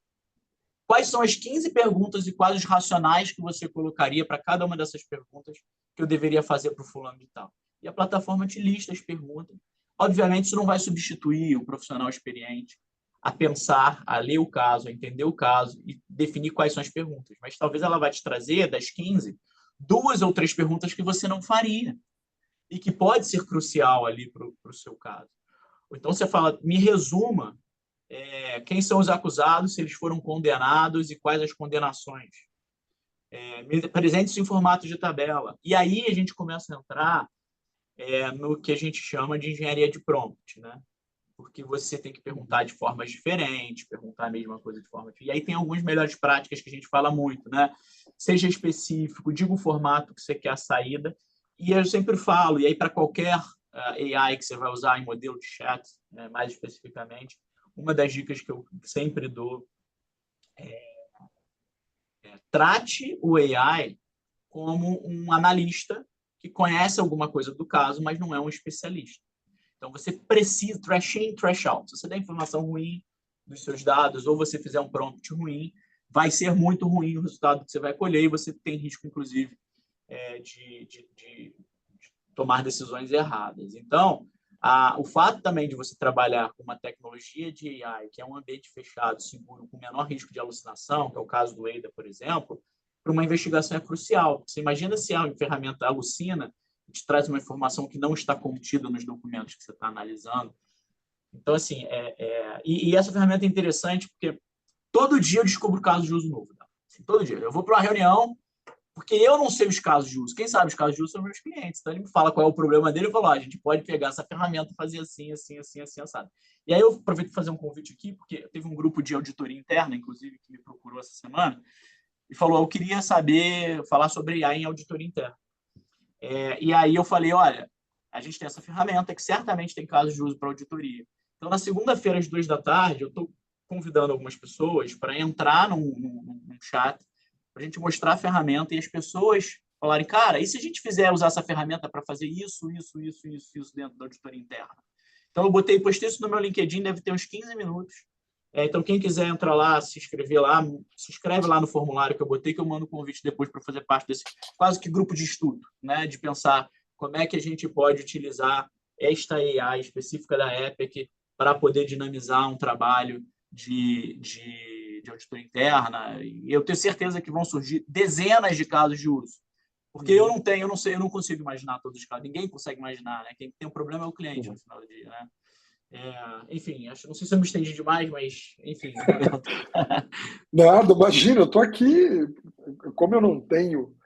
Quais são as 15 perguntas e quais os racionais que você colocaria para cada uma dessas perguntas que eu deveria fazer para o fulano de tal? E a plataforma te lista as perguntas. Obviamente, isso não vai substituir o profissional experiente a pensar, a ler o caso, a entender o caso e definir quais são as perguntas. Mas talvez ela vai te trazer, das 15, 2 ou 3 perguntas que você não faria e que pode ser crucial ali para o seu caso. Ou então você fala, me resuma quem são os acusados, se eles foram condenados e quais as condenações. Me apresente isso em formato de tabela. E aí a gente começa a entrar no que a gente chama de engenharia de prompt, né? Porque você tem que perguntar de formas diferentes, perguntar a mesma coisa de forma diferente. E aí tem algumas melhores práticas que a gente fala muito, né? Seja específico, diga o formato que você quer a saída. E eu sempre falo, e aí para qualquer AI que você vai usar em modelo de chat, mais especificamente, uma das dicas que eu sempre dou trate o AI como um analista que conhece alguma coisa do caso, mas não é um especialista. Então, você precisa trash in, trash out. Se você der informação ruim dos seus dados ou você fizer um prompt ruim, vai ser muito ruim o resultado que você vai colher e você tem risco, inclusive, de tomar decisões erradas. Então, o fato também de você trabalhar com uma tecnologia de AI, que é um ambiente fechado, seguro, com menor risco de alucinação, que é o caso do EIDA, por exemplo, para uma investigação é crucial. Você imagina se a ferramenta alucina e te traz uma informação que não está contida nos documentos que você está analisando. Então, assim, e essa ferramenta é interessante porque todo dia eu descubro casos de uso novo. Tá? Assim, todo dia. Eu vou para uma reunião, porque eu não sei os casos de uso. Quem sabe os casos de uso são meus clientes. Então, ele me fala qual é o problema dele e eu falo, a gente pode pegar essa ferramenta e fazer assim, assim, assim, assim, assado. E aí eu aproveito para fazer um convite aqui, porque teve um grupo de auditoria interna, inclusive, que me procurou essa semana, e falou, eu queria falar sobre AI em auditoria interna. E aí eu falei, olha, a gente tem essa ferramenta que certamente tem casos de uso para auditoria. Então, na segunda-feira, às 14h, eu estou convidando algumas pessoas para entrar num chat para a gente mostrar a ferramenta e as pessoas falarem, cara, e se a gente fizer usar essa ferramenta para fazer isso dentro da auditoria interna? Então, eu postei isso no meu LinkedIn, deve ter uns 15 minutos. Então, quem quiser entrar lá, se inscreve lá no formulário que eu botei, que eu mando o convite depois para fazer parte desse quase que grupo de estudo, né? De pensar como é que a gente pode utilizar esta AI específica da EPIC para poder dinamizar um trabalho de auditoria interna. E eu tenho certeza que vão surgir dezenas de casos de uso. Porque eu não consigo imaginar todos os casos. Ninguém consegue imaginar, né? Quem tem um problema é o cliente no final do dia, né? Enfim, não sei se eu me estendi demais, mas, enfim. Nada, imagina, eu estou aqui, como eu não tenho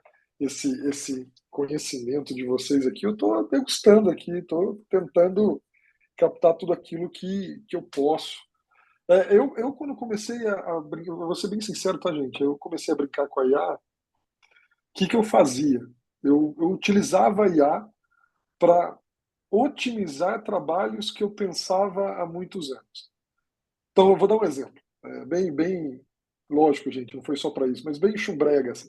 esse conhecimento de vocês aqui, eu estou degustando aqui, estou tentando captar tudo aquilo que eu posso. Eu quando comecei a brincar, vou ser bem sincero, tá, gente? Eu comecei a brincar com a IA, o que eu fazia? Eu utilizava a IA para otimizar trabalhos que eu pensava há muitos anos. Então, eu vou dar um exemplo. Bem lógico, gente, não foi só para isso, mas bem chumbrega, assim.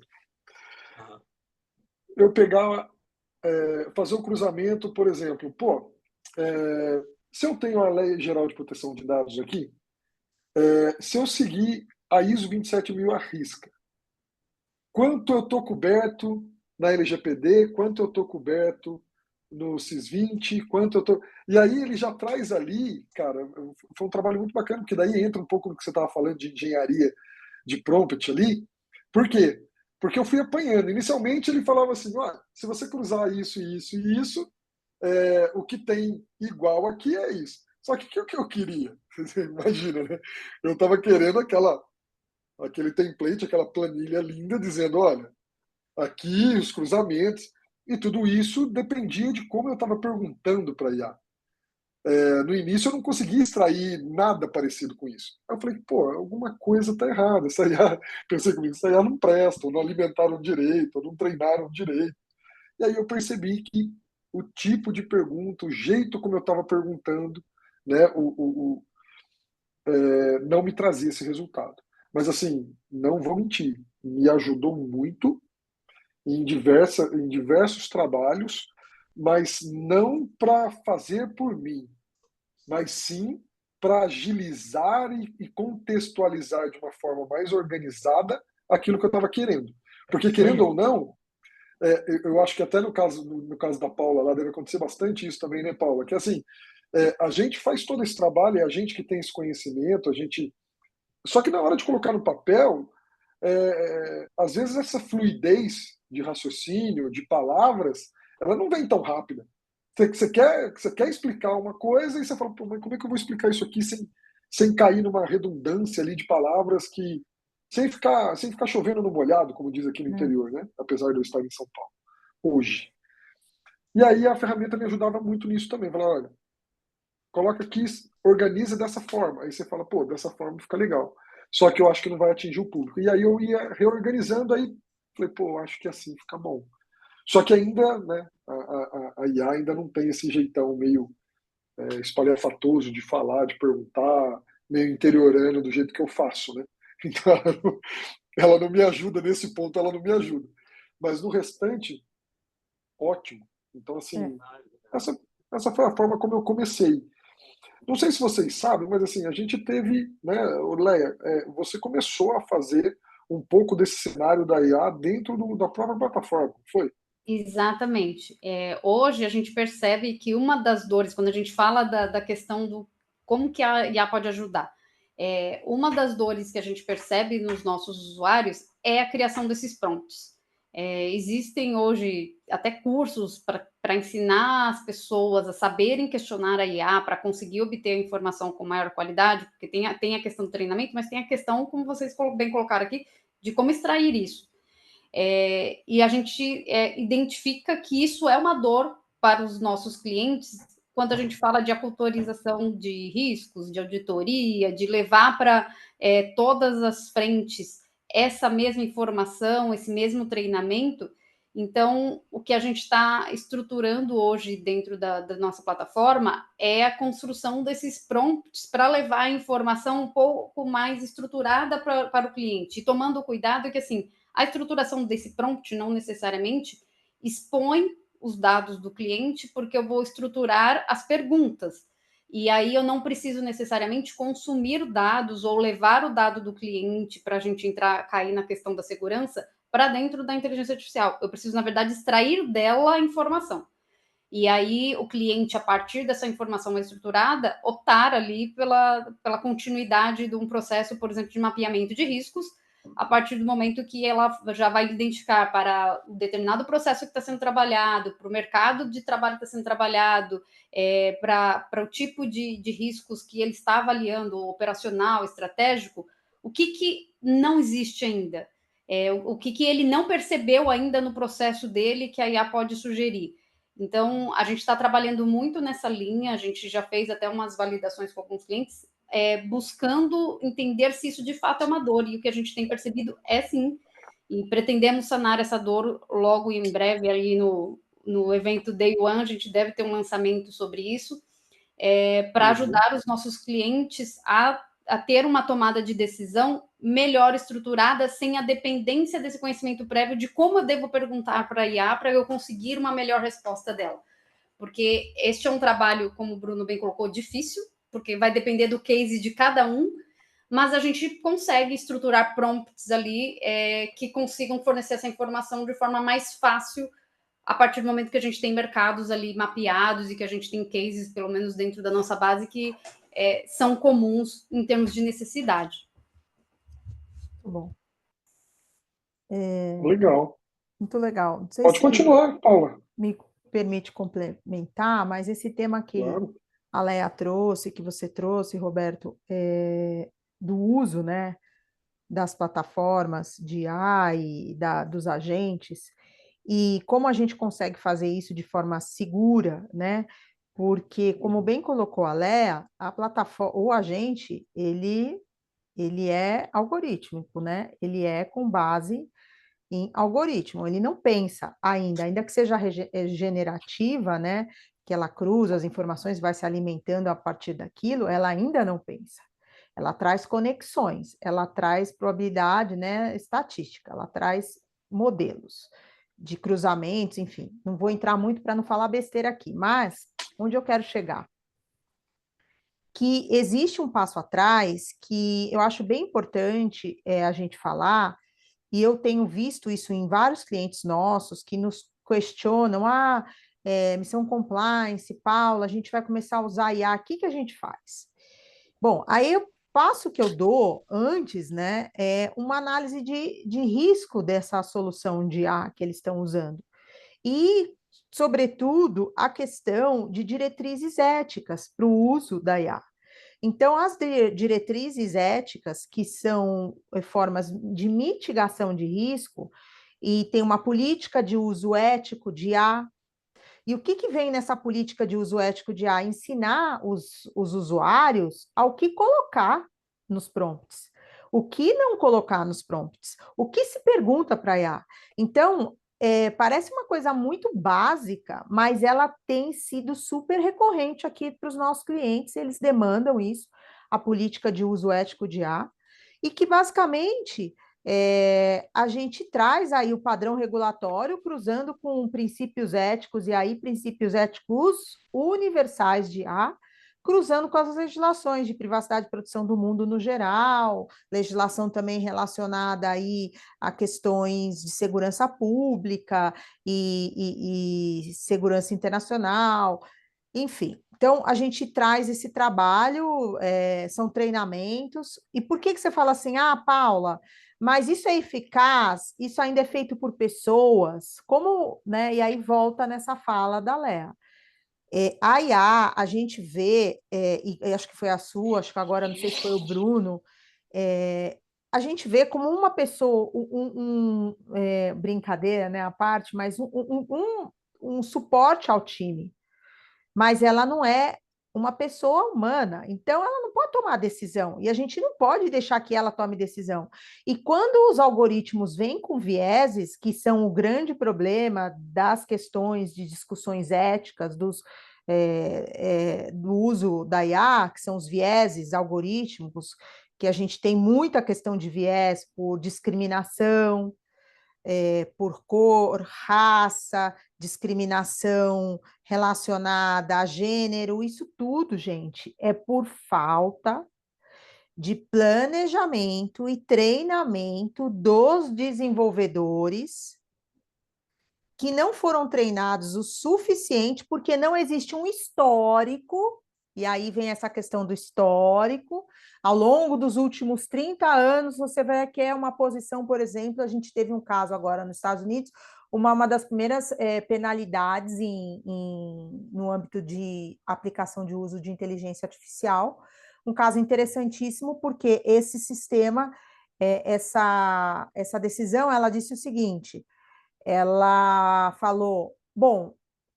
Eu pegava, fazer um cruzamento, por exemplo, se eu tenho a Lei Geral de Proteção de Dados aqui, se eu seguir a ISO 27000 à risca, quanto eu estou coberto na LGPD, quanto eu estou coberto no CIS-20, quanto eu estou... E aí ele já traz ali, cara, foi um trabalho muito bacana, porque daí entra um pouco no que você estava falando de engenharia de prompt ali. Por quê? Porque eu fui apanhando. Inicialmente ele falava assim, se você cruzar isso, isso e isso, o que tem igual aqui é isso. Só que o que eu queria? Você imagina, né? Eu estava querendo aquele template, aquela planilha linda, dizendo, olha, aqui os cruzamentos, e tudo isso dependia de como eu estava perguntando para a IA. No início eu não conseguia extrair nada parecido com isso. Aí eu falei, alguma coisa está errada. Essa IA, pensei comigo, essa IA não presta, ou não alimentaram direito, ou não treinaram direito. E aí eu percebi que o tipo de pergunta, o jeito como eu estava perguntando, né, não me trazia esse resultado. Mas assim, não vou mentir, me ajudou muito em diversos trabalhos, mas não para fazer por mim, mas sim para agilizar e contextualizar de uma forma mais organizada aquilo que eu estava querendo. Porque, querendo ou não, eu acho que até no caso da Paula, lá deve acontecer bastante isso também, né, Paula? Que assim, a gente faz todo esse trabalho, é a gente que tem esse conhecimento, só que na hora de colocar no papel, às vezes essa fluidez de raciocínio, de palavras, ela não vem tão rápida. Você quer explicar uma coisa e você fala, mas como é que eu vou explicar isso aqui sem cair numa redundância ali de palavras sem ficar chovendo no molhado, como diz aqui no interior, né? Apesar de eu estar em São Paulo hoje. E aí a ferramenta me ajudava muito nisso também. Falava, olha, coloca aqui, organiza dessa forma. Aí você fala, dessa forma fica legal. Só que eu acho que não vai atingir o público. E aí eu ia reorganizando, aí falei, acho que assim fica bom. Só que ainda, né, a IA ainda não tem esse jeitão meio espalhafatoso de falar, de perguntar, meio interiorano do jeito que eu faço, né? Então ela não me ajuda nesse ponto, ela não me ajuda. Mas no restante, ótimo. Então, assim, essa, essa foi a forma como eu comecei. Não sei se vocês sabem, mas assim, a gente teve, né, Leia, você começou a fazer um pouco desse cenário da IA dentro da própria plataforma, não foi? Exatamente. Hoje a gente percebe que uma das dores, quando a gente fala da questão do como que a IA pode ajudar, uma das dores que a gente percebe nos nossos usuários é a criação desses prompts. Existem hoje até cursos para ensinar as pessoas a saberem questionar a IA para conseguir obter a informação com maior qualidade, porque tem a questão do treinamento, mas tem a questão, como vocês bem colocaram aqui, de como extrair isso. E a gente identifica que isso é uma dor para os nossos clientes quando a gente fala de aculturização de riscos, de auditoria, de levar para todas as frentes essa mesma informação, esse mesmo treinamento. Então, o que a gente está estruturando hoje dentro da nossa plataforma é a construção desses prompts para levar a informação um pouco mais estruturada para o cliente, e tomando cuidado que, assim, a estruturação desse prompt não necessariamente expõe os dados do cliente, porque eu vou estruturar as perguntas. E aí eu não preciso necessariamente consumir dados ou levar o dado do cliente para a gente cair na questão da segurança para dentro da inteligência artificial. Eu preciso, na verdade, extrair dela a informação. E aí o cliente, a partir dessa informação mais estruturada, optar ali pela continuidade de um processo, por exemplo, de mapeamento de riscos, a partir do momento que ela já vai identificar para o determinado processo que está sendo trabalhado, para o mercado de trabalho que está sendo trabalhado, para o tipo de riscos que ele está avaliando, operacional, estratégico, o que não existe ainda, o que ele não percebeu ainda no processo dele que a IA pode sugerir. Então, a gente está trabalhando muito nessa linha, a gente já fez até umas validações com alguns clientes, buscando entender se isso de fato é uma dor, e o que a gente tem percebido é sim, e pretendemos sanar essa dor logo em breve, aí no evento Day One, a gente deve ter um lançamento sobre isso, para ajudar os nossos clientes a ter uma tomada de decisão melhor estruturada, sem a dependência desse conhecimento prévio de como eu devo perguntar para a IA para eu conseguir uma melhor resposta dela. Porque este é um trabalho, como o Bruno bem colocou, difícil, porque vai depender do case de cada um, mas a gente consegue estruturar prompts ali que consigam fornecer essa informação de forma mais fácil a partir do momento que a gente tem mercados ali mapeados e que a gente tem cases, pelo menos dentro da nossa base, que são comuns em termos de necessidade. Muito bom. Legal. Muito legal. Não sei Pode se continuar, Paula. me permite complementar, mas esse tema que Claro. a Leia trouxe, que você trouxe, Roberto, do uso, né, das plataformas de IA e dos agentes, e como a gente consegue fazer isso de forma segura, né? Porque, como bem colocou a Leia, a plataforma, o agente, ele é algorítmico, né? Ele é com base em algoritmo, ele não pensa ainda que seja generativa, né? Que ela cruza as informações, vai se alimentando a partir daquilo, ela ainda não pensa. Ela traz conexões, ela traz probabilidade, né, estatística, ela traz modelos de cruzamentos, enfim. Não vou entrar muito para não falar besteira aqui, mas onde eu quero chegar? Que existe um passo atrás que eu acho bem importante a gente falar, e eu tenho visto isso em vários clientes nossos que nos questionam, missão compliance, Paula, a gente vai começar a usar IA, o que a gente faz? Bom, aí o passo que eu dou antes, né, é uma análise de risco dessa solução de IA que eles estão usando. E, sobretudo, a questão de diretrizes éticas para o uso da IA. Então, as diretrizes éticas, que são formas de mitigação de risco, e tem uma política de uso ético de IA. E o que vem nessa política de uso ético de IA? Ensinar os usuários ao que colocar nos prompts, o que não colocar nos prompts, o que se pergunta para a IA. Então, parece uma coisa muito básica, mas ela tem sido super recorrente aqui para os nossos clientes, eles demandam isso. a política de uso ético de IA, e que basicamente a gente traz aí o padrão regulatório cruzando com princípios éticos, e aí princípios éticos universais de IA, cruzando com as legislações de privacidade e proteção do mundo no geral, legislação também relacionada aí a questões de segurança pública e segurança internacional, enfim. Então, a gente traz esse trabalho, são treinamentos. E por que você fala assim, Paula, mas isso é eficaz? Isso ainda é feito por pessoas? Como, né? E aí volta nessa fala da Léa. A IA, a gente vê, e acho que foi a sua, acho que agora não sei se foi o Bruno, a gente vê como uma pessoa, brincadeira, né, à parte, mas um suporte ao time, mas ela não é uma pessoa humana, então ela não pode tomar decisão, e a gente não pode deixar que ela tome decisão. E quando os algoritmos vêm com vieses, que são o grande problema das questões de discussões éticas, do uso da IA, que são os vieses algorítmicos, que a gente tem muita questão de viés por discriminação, por cor, raça, discriminação relacionada a gênero, isso tudo, gente, é por falta de planejamento e treinamento dos desenvolvedores que não foram treinados o suficiente porque não existe um histórico, e aí vem essa questão do histórico. Ao longo dos últimos 30 anos, você vai que é uma posição, por exemplo, a gente teve um caso agora nos Estados Unidos, uma das primeiras penalidades no âmbito de aplicação de uso de inteligência artificial, um caso interessantíssimo, porque esse sistema, essa decisão, ela disse o seguinte: ela falou, bom,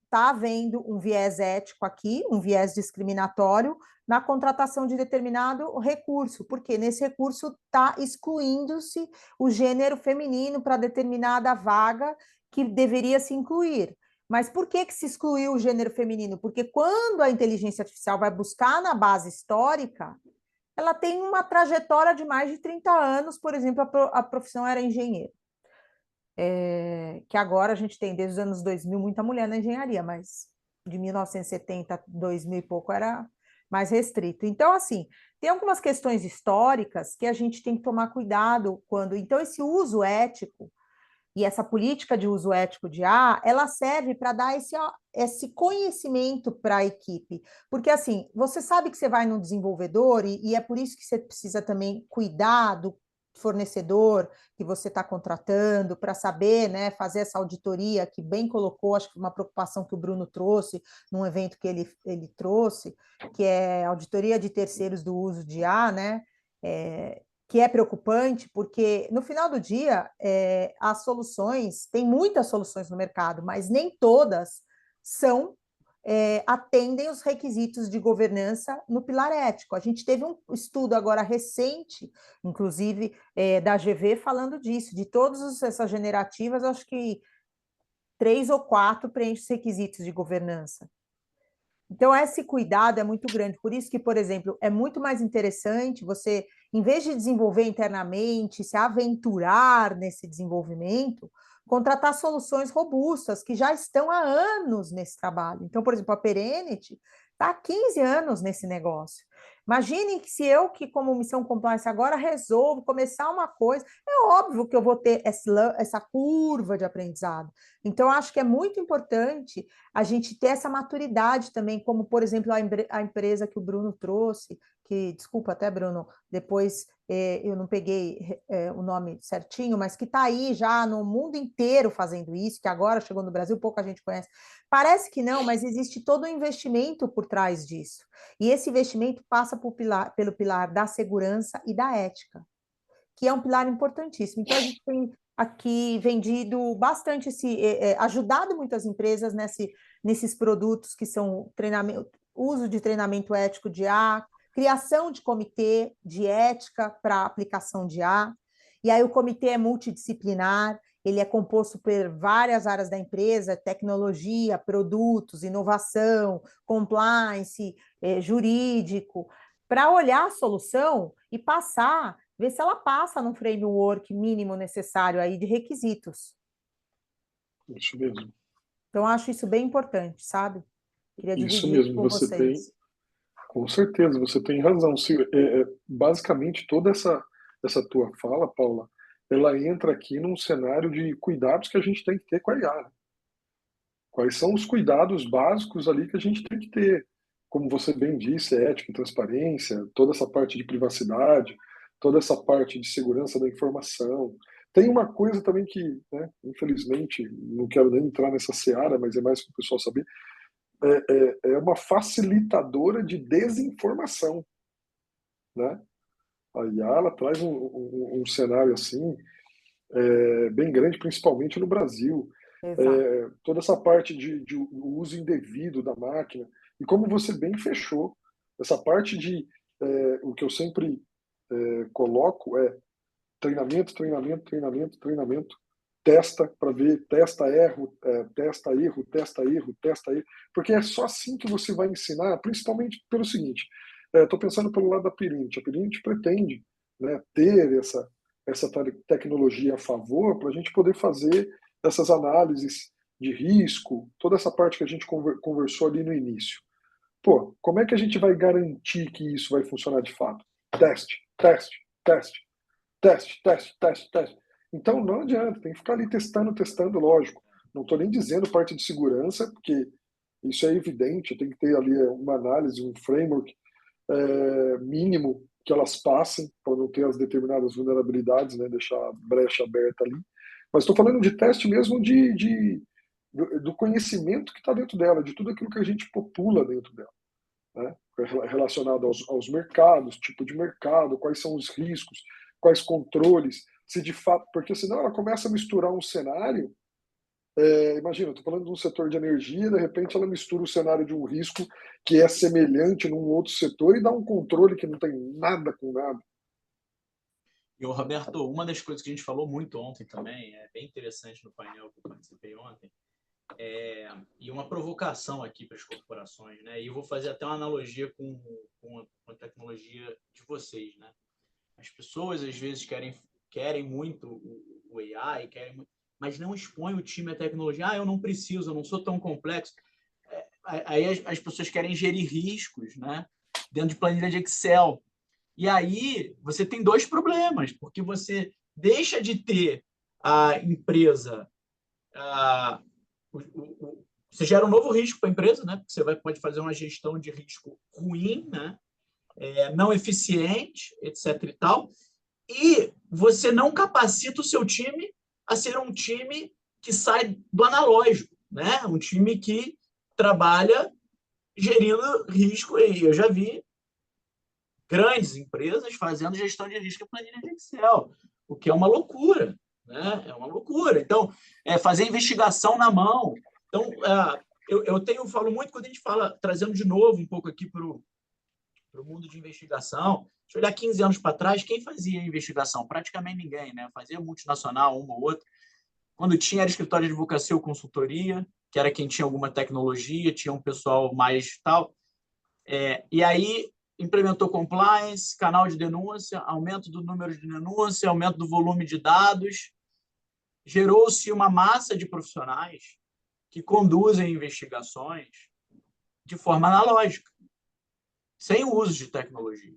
está havendo um viés ético aqui, um viés discriminatório na contratação de determinado recurso, porque nesse recurso está excluindo-se o gênero feminino para determinada vaga que deveria se incluir. Mas por que se excluiu o gênero feminino? Porque quando a inteligência artificial vai buscar na base histórica, ela tem uma trajetória de mais de 30 anos, por exemplo, a profissão era engenheiro. Que agora a gente tem, desde os anos 2000, muita mulher na engenharia, mas de 1970, 2000 e pouco, era mais restrito. Então, assim, tem algumas questões históricas que a gente tem que tomar cuidado quando... Então, esse uso ético e essa política de uso ético de IA, ela serve para dar esse conhecimento para a equipe. Porque, assim, você sabe que você vai no desenvolvedor e é por isso que você precisa também cuidar do fornecedor que você está contratando, para saber, né, fazer essa auditoria que bem colocou, acho que uma preocupação que o Bruno trouxe num evento que ele trouxe, que é auditoria de terceiros do uso de IA, né, que é preocupante, porque no final do dia, as soluções, tem muitas soluções no mercado, mas nem todas atendem os requisitos de governança no pilar ético. A gente teve um estudo agora recente, inclusive da GV, falando disso, de todas essas generativas, acho que 3 ou 4 preenchem os requisitos de governança. Então, esse cuidado é muito grande. Por isso que, por exemplo, é muito mais interessante você, em vez de desenvolver internamente, se aventurar nesse desenvolvimento, contratar soluções robustas, que já estão há anos nesse trabalho. Então, por exemplo, a Perenity está há 15 anos nesse negócio. Imagine que se eu, que como missão compliance agora, resolvo começar uma coisa, é óbvio que eu vou ter essa curva de aprendizado. Então, acho que é muito importante a gente ter essa maturidade também, como, por exemplo, a empresa que o Bruno trouxe, que, desculpa até, Bruno, depois eu não peguei o nome certinho, mas que está aí já no mundo inteiro fazendo isso, que agora chegou no Brasil, pouca gente conhece. Parece que não, mas existe todo um investimento por trás disso. E esse investimento passa pelo pilar da segurança e da ética, que é um pilar importantíssimo. Então, a gente tem aqui vendido bastante, ajudado muitas empresas nesses produtos que são uso de treinamento ético de IA, criação de comitê de ética para aplicação de IA. E aí o comitê é multidisciplinar, ele é composto por várias áreas da empresa, tecnologia, produtos, inovação, compliance, jurídico, para olhar a solução e passar, ver se ela passa no framework mínimo necessário aí de requisitos. Isso mesmo. Então, acho isso bem importante, sabe? Queria Isso dividir isso mesmo, com você tem, vocês. com certeza, você tem razão. Basicamente, toda essa tua fala, Paula, ela entra aqui num cenário de cuidados que a gente tem que ter com a IA. Né? Quais são os cuidados básicos ali que a gente tem que ter? Como você bem disse, ética e transparência, toda essa parte de privacidade, toda essa parte de segurança da informação. Tem uma coisa também que, né, infelizmente, não quero nem entrar nessa seara, mas é mais para o pessoal saber, é uma facilitadora de desinformação, né? A IA, ela traz um cenário assim, bem grande, principalmente no Brasil. Exato. Toda essa parte de uso indevido da máquina. E como você bem fechou, essa parte de o que eu sempre coloco é treinamento, treinamento, treinamento, treinamento. Testa para ver, testa erro, testa erro, testa erro, testa erro. Porque é só assim que você vai ensinar, principalmente pelo seguinte, estou pensando pelo lado da Pirinit. A Pirinit pretende, né, ter essa tecnologia a favor para a gente poder fazer essas análises de risco, toda essa parte que a gente conversou ali no início. Pô, como é que a gente vai garantir que isso vai funcionar de fato? Teste, teste, teste, teste, teste, teste, teste. Então não adianta, tem que ficar ali testando, testando, lógico. Não estou nem dizendo parte de segurança, porque isso é evidente, tem que ter ali uma análise, um framework mínimo que elas passem para não ter as determinadas vulnerabilidades, né, deixar a brecha aberta ali. Mas estou falando de teste mesmo do conhecimento que está dentro dela, de tudo aquilo que a gente popula dentro dela, né, relacionado aos mercados, tipo de mercado, quais são os riscos, quais controles, se de fato, porque senão ela começa a misturar um cenário. Imagina, estou falando de um setor de energia, de repente ela mistura o cenário de um risco que é semelhante num outro setor e dá um controle que não tem nada com nada. E, Roberto, uma das coisas que a gente falou muito ontem também, é bem interessante no painel que eu participei ontem, e uma provocação aqui para as corporações, né? E eu vou fazer até uma analogia com a tecnologia de vocês, né? As pessoas, às vezes, querem muito o AI, mas não expõem o time à tecnologia. Eu não preciso, eu não sou tão complexo. Aí as pessoas querem gerir riscos, né? Dentro de planilha de Excel. E aí você tem dois problemas, porque você deixa de ter a empresa... você gera um novo risco para a empresa, né? Porque você pode fazer uma gestão de risco ruim, né? Não eficiente, etc. e tal. E você não capacita o seu time a ser um time que sai do analógico, né? Um time que trabalha gerindo risco. E eu já vi grandes empresas fazendo gestão de risco em planilha de Excel, o que é uma loucura, né? É uma loucura. Então, fazer investigação na mão. Então, eu falo muito quando a gente fala, trazendo de novo um pouco aqui para o mundo de investigação. Se olhar 15 anos para trás, quem fazia investigação? Praticamente ninguém, né? Fazia multinacional, uma ou outra. Quando tinha, era escritório de advocacia ou consultoria, que era quem tinha alguma tecnologia, tinha um pessoal mais tal. E aí implementou compliance, canal de denúncia, aumento do número de denúncia, aumento do volume de dados. Gerou-se uma massa de profissionais que conduzem investigações de forma analógica, sem o uso de tecnologia.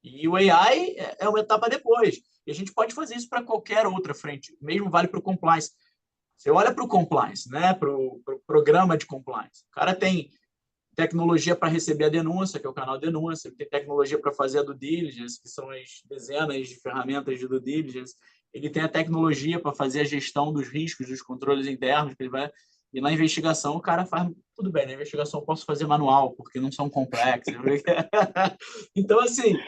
E o AI é uma etapa depois. E a gente pode fazer isso para qualquer outra frente. Mesmo vale para o compliance. Você olha para o compliance, né? Para o programa de compliance. O cara tem tecnologia para receber a denúncia, que é o canal de denúncia. Ele tem tecnologia para fazer a due diligence, que são as dezenas de ferramentas de due diligence. Ele tem a tecnologia para fazer a gestão dos riscos, dos controles internos que ele vai... E na investigação, o cara faz... Tudo bem, na investigação eu posso fazer manual, porque não são complexos. Então, assim,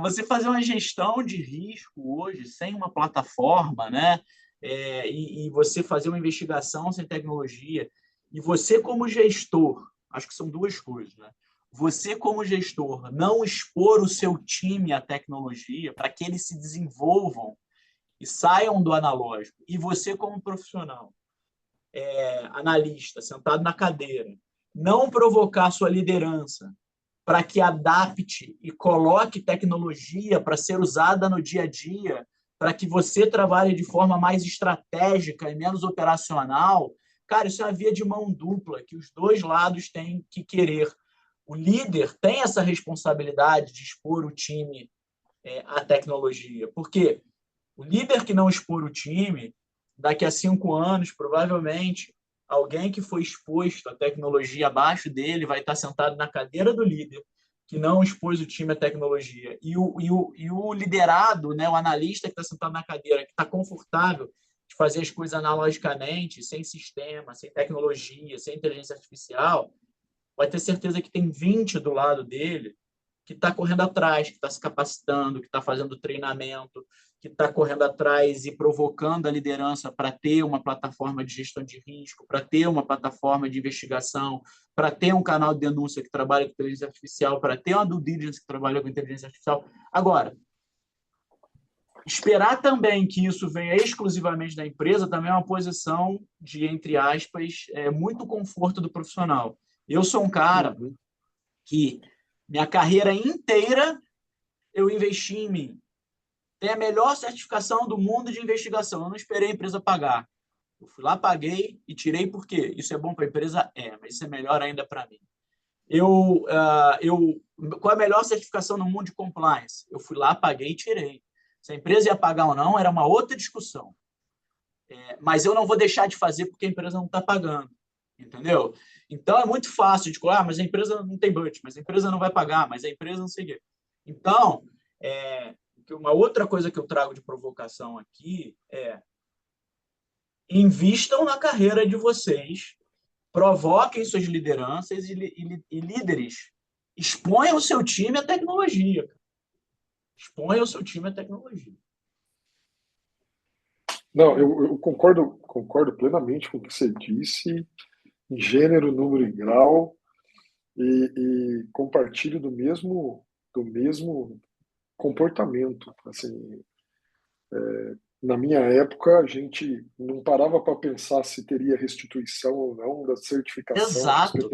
você fazer uma gestão de risco hoje, sem uma plataforma, né? E você fazer uma investigação sem tecnologia, e você, como gestor, acho que são duas coisas, né? Você, como gestor, não expor o seu time à tecnologia para que eles se desenvolvam e saiam do analógico. E você, como profissional, analista, sentado na cadeira, não provocar sua liderança para que adapte e coloque tecnologia para ser usada no dia a dia, para que você trabalhe de forma mais estratégica e menos operacional, cara, isso é uma via de mão dupla, que os dois lados têm que querer. O líder tem essa responsabilidade de expor o time à tecnologia, porque o líder que não expor o time, daqui a 5 anos, provavelmente, alguém que foi exposto à tecnologia abaixo dele vai estar sentado na cadeira do líder, que não expôs o time à tecnologia. E o liderado, né, o analista que está sentado na cadeira, que está confortável de fazer as coisas analogicamente, sem sistema, sem tecnologia, sem inteligência artificial, vai ter certeza que tem 20 do lado dele que está correndo atrás, que está se capacitando, que está fazendo treinamento, que está correndo atrás e provocando a liderança para ter uma plataforma de gestão de risco, para ter uma plataforma de investigação, para ter um canal de denúncia que trabalha com inteligência artificial, para ter uma due diligence que trabalha com inteligência artificial. Agora, esperar também que isso venha exclusivamente da empresa também é uma posição de, entre aspas, muito conforto do profissional. Eu sou um cara que minha carreira inteira eu investi em mim. Tem a melhor certificação do mundo de investigação. Eu não esperei a empresa pagar. Eu fui lá, paguei e tirei por quê? Isso é bom para a empresa? Mas isso é melhor ainda para mim. Qual a melhor certificação no mundo de compliance? Eu fui lá, paguei e tirei. Se a empresa ia pagar ou não, era uma outra discussão. Mas eu não vou deixar de fazer porque a empresa não está pagando. Entendeu? Então, é muito fácil de falar, mas a empresa não tem budget, mas a empresa não vai pagar, mas a empresa não sei o quê. Então, uma outra coisa que eu trago de provocação aqui é invistam na carreira de vocês, provoquem suas lideranças e líderes. Exponham o seu time à tecnologia. Exponham o seu time à tecnologia. Não, eu concordo plenamente com o que você disse, em gênero, número e grau, e compartilho do mesmo comportamento. Assim, na minha época, a gente não parava para pensar se teria restituição ou não da certificação. Exato.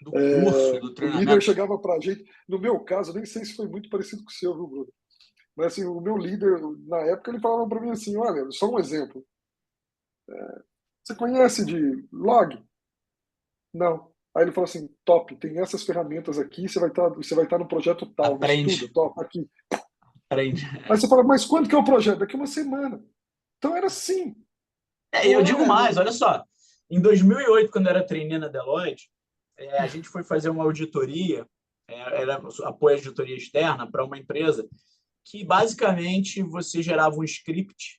Do curso, do treinamento. O líder chegava para a gente, no meu caso, nem sei se foi muito parecido com o seu, viu, Bruno? Mas assim, o meu líder, na época, ele falava para mim assim, olha, só um exemplo. Você conhece de log? Não. Aí ele falou assim, top, tem essas ferramentas aqui, você vai estar no projeto tal, Aprende. estuda, top, aqui. Aprende. Aí você fala, mas quando que é o projeto? Daqui uma semana. Então era assim. Eu digo mais, olha só. Em 2008, quando eu era trainee na Deloitte, a gente foi fazer uma auditoria, era apoio à auditoria externa para uma empresa que, basicamente, você gerava um script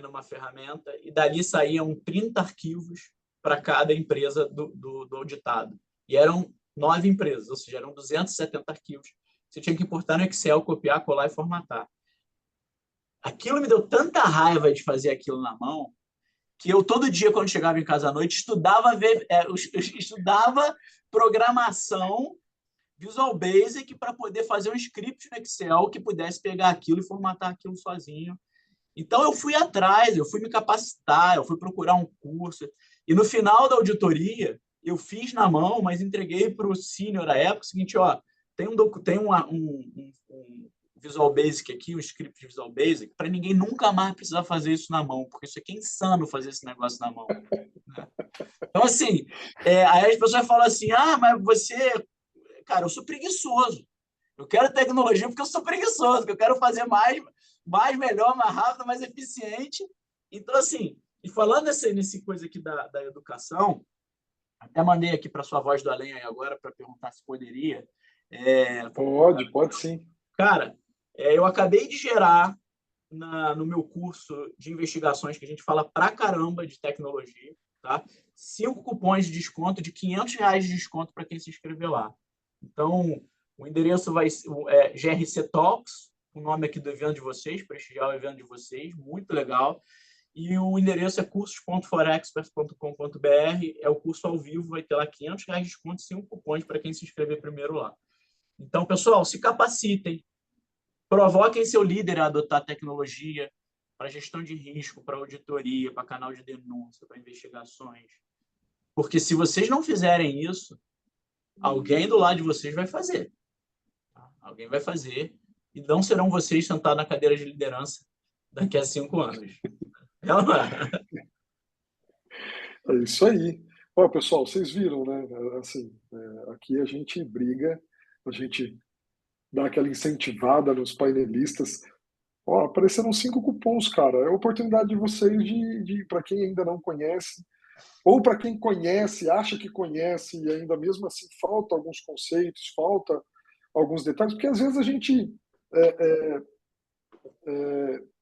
numa ferramenta e dali saíam 30 arquivos para cada empresa do auditado. E eram 9 empresas, ou seja, eram 270 arquivos. Você tinha que importar no Excel, copiar, colar e formatar. Aquilo me deu tanta raiva de fazer aquilo na mão que eu, todo dia, quando chegava em casa à noite, estudava programação Visual Basic para poder fazer um script no Excel que pudesse pegar aquilo e formatar aquilo sozinho. Então, eu fui atrás, eu fui me capacitar, eu fui procurar um curso. E no final da auditoria, eu fiz na mão, mas entreguei para o senior à época o seguinte, ó, tem um Visual Basic aqui, um script de Visual Basic, para ninguém nunca mais precisar fazer isso na mão, porque isso aqui é insano fazer esse negócio na mão. Então, assim, aí as pessoas falam assim, mas você... Cara, eu sou preguiçoso. Eu quero tecnologia porque eu sou preguiçoso, porque eu quero fazer mais, melhor, mais rápido, mais eficiente. Então, assim, e falando nesse coisa aqui da educação, até mandei aqui para sua voz do além aí agora para perguntar se poderia. Pode sim. Cara, eu acabei de gerar no meu curso de investigações, que a gente fala pra caramba de tecnologia, tá? 5 cupons de desconto de R$500 de desconto para quem se inscrever lá. Então, o endereço vai ser GRC Talks, o nome aqui do evento de vocês, prestigiar o evento de vocês, muito legal. E o endereço é cursos.forexperts.com.br, é o curso ao vivo, vai ter lá R$500 de desconto e 5 cupons para quem se inscrever primeiro lá. Então, pessoal, se capacitem, provoquem seu líder a adotar tecnologia para gestão de risco, para auditoria, para canal de denúncia, para investigações. Porque se vocês não fizerem isso, Alguém do lado de vocês vai fazer. Alguém vai fazer e não serão vocês sentados na cadeira de liderança daqui a 5 anos. É isso aí. Ó, pessoal, vocês viram, né? Assim, aqui a gente briga, a gente dá aquela incentivada nos painelistas. Ó, apareceram 5 cupons, cara. É a oportunidade de vocês para quem ainda não conhece, ou para quem conhece, acha que conhece e ainda mesmo assim falta alguns conceitos, falta alguns detalhes, porque às vezes a gente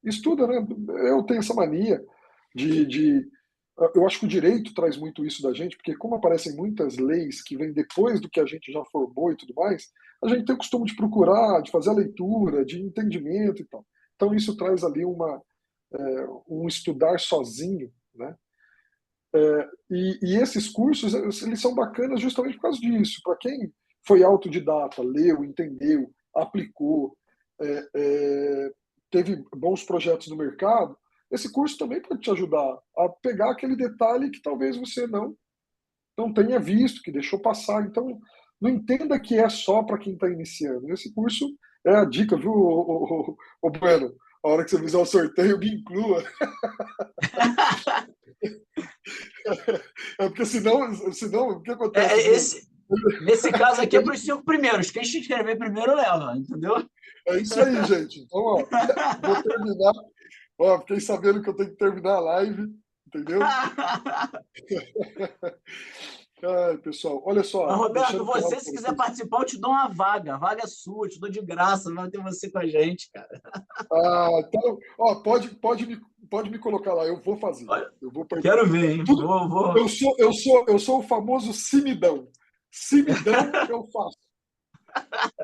estuda, né? Eu tenho essa mania de eu acho que o direito traz muito isso da gente, porque como aparecem muitas leis que vêm depois do que a gente já formou e tudo mais, a gente tem o costume de procurar, de fazer a leitura, de entendimento e tal. Então isso traz ali um estudar sozinho, né? E esses cursos, eles são bacanas justamente por causa disso. Para quem foi autodidata, leu, entendeu, aplicou, é, é, teve bons projetos no mercado, esse curso também pode te ajudar a pegar aquele detalhe que talvez você não tenha visto, que deixou passar. Então, não entenda que é só para quem está iniciando. Esse curso é a dica, viu, Bueno? A hora que você fizer o sorteio, me inclua. É porque senão o que acontece? Nesse caso aqui é para os 5 primeiros. Quem se inscrever primeiro leva, entendeu? É isso aí, gente. Então, ó, vou terminar. Ó, fiquei sabendo que eu tenho que terminar a live, entendeu? Ai, pessoal, olha só. Mas, Roberto, você, se quiser participar, eu te dou uma vaga. A vaga é sua, eu te dou de graça. Vai ter você com a gente, cara. Então, ó, pode me colocar lá, eu vou fazer. Eu vou Quero ver, hein? Vou. Eu sou o famoso simidão. Simidão eu faço.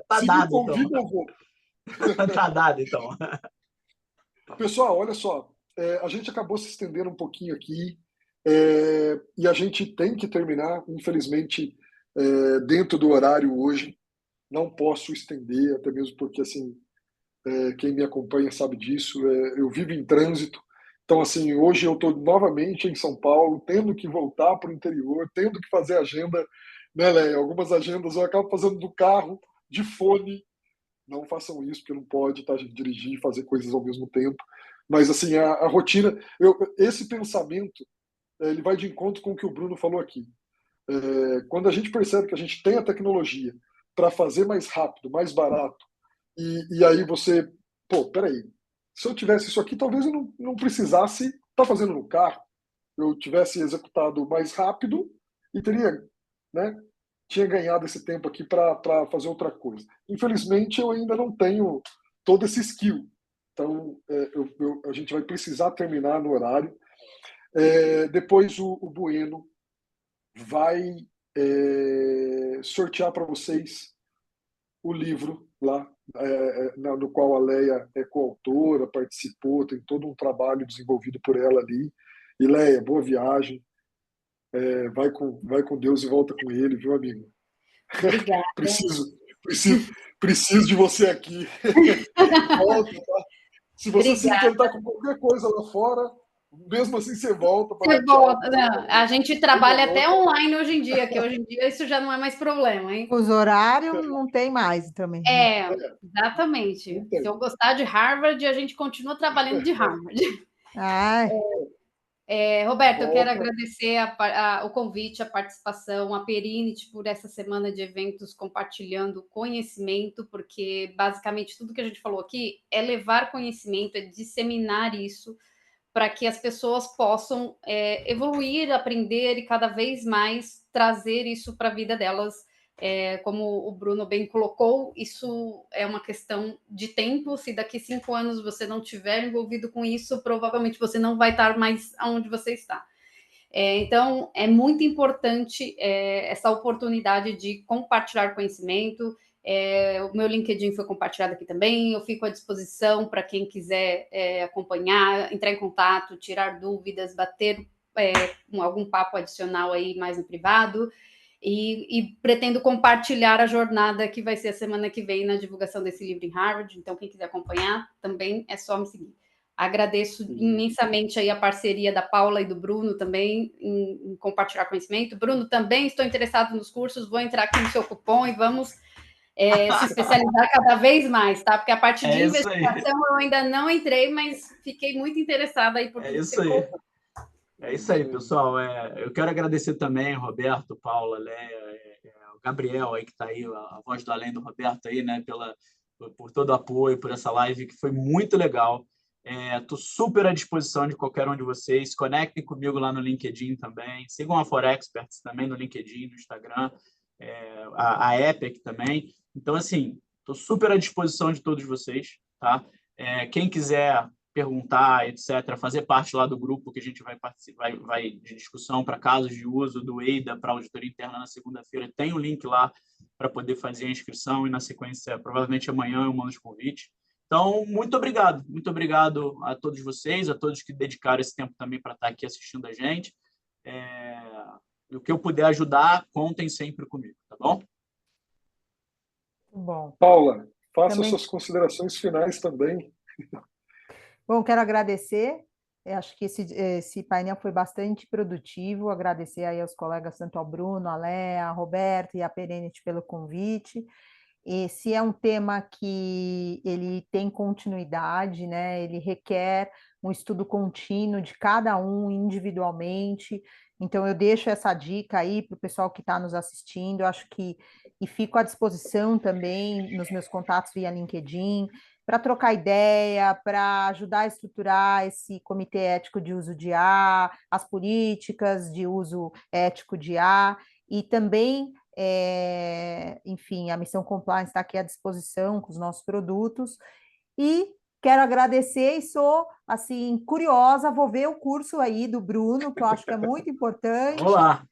Tá Se dado, me convida, então. eu vou. Tá dado, então. Pessoal, olha só, a gente acabou se estendendo um pouquinho aqui e a gente tem que terminar, infelizmente, dentro do horário hoje. Não posso estender, até mesmo porque, assim, quem me acompanha sabe disso, eu vivo em trânsito. Então, assim, hoje eu estou novamente em São Paulo, tendo que voltar para o interior, tendo que fazer agenda, né, Léia? Algumas agendas eu acabo fazendo do carro, de fone. Não façam isso, porque não pode, tá, gente, dirigir e fazer coisas ao mesmo tempo. Mas, assim, a rotina... esse pensamento, ele vai de encontro com o que o Bruno falou aqui. Quando a gente percebe que a gente tem a tecnologia para fazer mais rápido, mais barato, e aí você... Pô, peraí. Se eu tivesse isso aqui, talvez eu não precisasse estar fazendo no carro. Eu tivesse executado mais rápido e teria, né, tinha ganhado esse tempo aqui para fazer outra coisa. Infelizmente, eu ainda não tenho todo esse skill. Então, a gente vai precisar terminar no horário. Depois, o Bueno vai sortear para vocês o livro lá, no qual a Léia é coautora, participou, tem todo um trabalho desenvolvido por ela ali. E, Léia, boa viagem. Vai com Deus e volta com ele, viu, amigo? Obrigada. Preciso de você aqui. Volta, tá? Se você se encantar com qualquer coisa lá fora, mesmo assim você volta. Você volta. Não, a gente trabalha até online hoje em dia, que hoje em dia isso já não é mais problema, hein? Os horários não tem mais também. Exatamente. Se eu gostar de Harvard, a gente continua trabalhando de Harvard. Roberto, eu quero agradecer o convite, a participação, a Perinity por essa semana de eventos compartilhando conhecimento, porque basicamente tudo que a gente falou aqui é levar conhecimento, é disseminar isso para que as pessoas possam evoluir, aprender e cada vez mais trazer isso para a vida delas. Como o Bruno bem colocou, isso é uma questão de tempo. Se daqui 5 anos você não estiver envolvido com isso, provavelmente você não vai estar mais onde você está. Então, é muito importante essa oportunidade de compartilhar conhecimento. O meu LinkedIn foi compartilhado aqui também. Eu fico à disposição para quem quiser acompanhar, entrar em contato, tirar dúvidas, bater algum papo adicional aí mais no privado. E pretendo compartilhar a jornada que vai ser a semana que vem na divulgação desse livro em Harvard. Então, quem quiser acompanhar, também é só me seguir. Agradeço imensamente aí a parceria da Paula e do Bruno também em compartilhar conhecimento. Bruno, também estou interessado nos cursos, vou entrar aqui no seu cupom e vamos se especializar cada vez mais, tá? Porque a parte de investigação eu ainda não entrei, mas fiquei muito interessada aí por tudo que você colocou. É isso aí, pessoal. Eu quero agradecer também Roberto, Paula, Léa, o Gabriel aí que está aí, a voz do além do Roberto aí, né? Por todo o apoio, por essa live que foi muito legal. Estou super à disposição de qualquer um de vocês. Conectem comigo lá no LinkedIn também. Sigam a Forexperts também no LinkedIn, no Instagram, a Epic também. Então, assim, estou super à disposição de todos vocês, tá? Quem quiser perguntar, etc., fazer parte lá do grupo que a gente vai participar, vai de discussão para casos de uso do EIDA para auditoria interna na segunda-feira. Tem um link lá para poder fazer a inscrição e, na sequência, provavelmente amanhã eu mando os convites. Então, muito obrigado a todos vocês, a todos que dedicaram esse tempo também para estar aqui assistindo a gente. O que eu puder ajudar, contem sempre comigo, tá bom? Bom. Paula, faça suas considerações finais também. Bom, quero agradecer. Eu acho que esse painel foi bastante produtivo. Agradecer aí aos colegas, tanto ao Bruno, a Léa, a Roberto e a Perenit pelo convite. Esse é um tema que ele tem continuidade, né? Ele requer um estudo contínuo de cada um individualmente. Então, eu deixo essa dica aí para o pessoal que está nos assistindo. Eu acho que e fico à disposição também nos meus contatos via LinkedIn para trocar ideia, para ajudar a estruturar esse comitê ético de uso de IA, as políticas de uso ético de IA e também enfim, a Missão Compliance está aqui à disposição com os nossos produtos e quero agradecer e sou, assim, curiosa, vou ver o curso aí do Bruno, que eu acho que é muito importante. Vamos lá.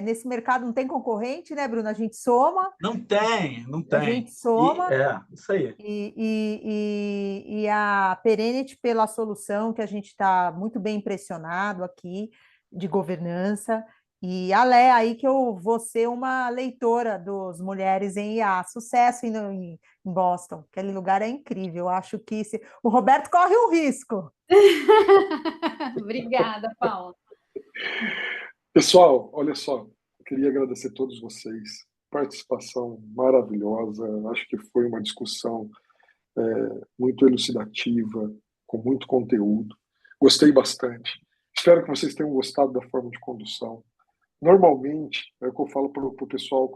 Nesse mercado não tem concorrente, né, Bruno? A gente soma. Não tem. A gente soma. Isso aí. E a Perenit pela solução, que a gente está muito bem impressionado aqui, de governança. E a Léa aí, que eu vou ser uma leitora dos Mulheres em IA. Sucesso em Boston. Aquele lugar é incrível. Eu acho que o Roberto corre um risco. Obrigada, Paula. Pessoal, olha só, eu queria agradecer a todos vocês. Participação maravilhosa. Acho que foi uma discussão muito elucidativa, com muito conteúdo. Gostei bastante. Espero que vocês tenham gostado da forma de condução. Normalmente, é o que eu falo para o pessoal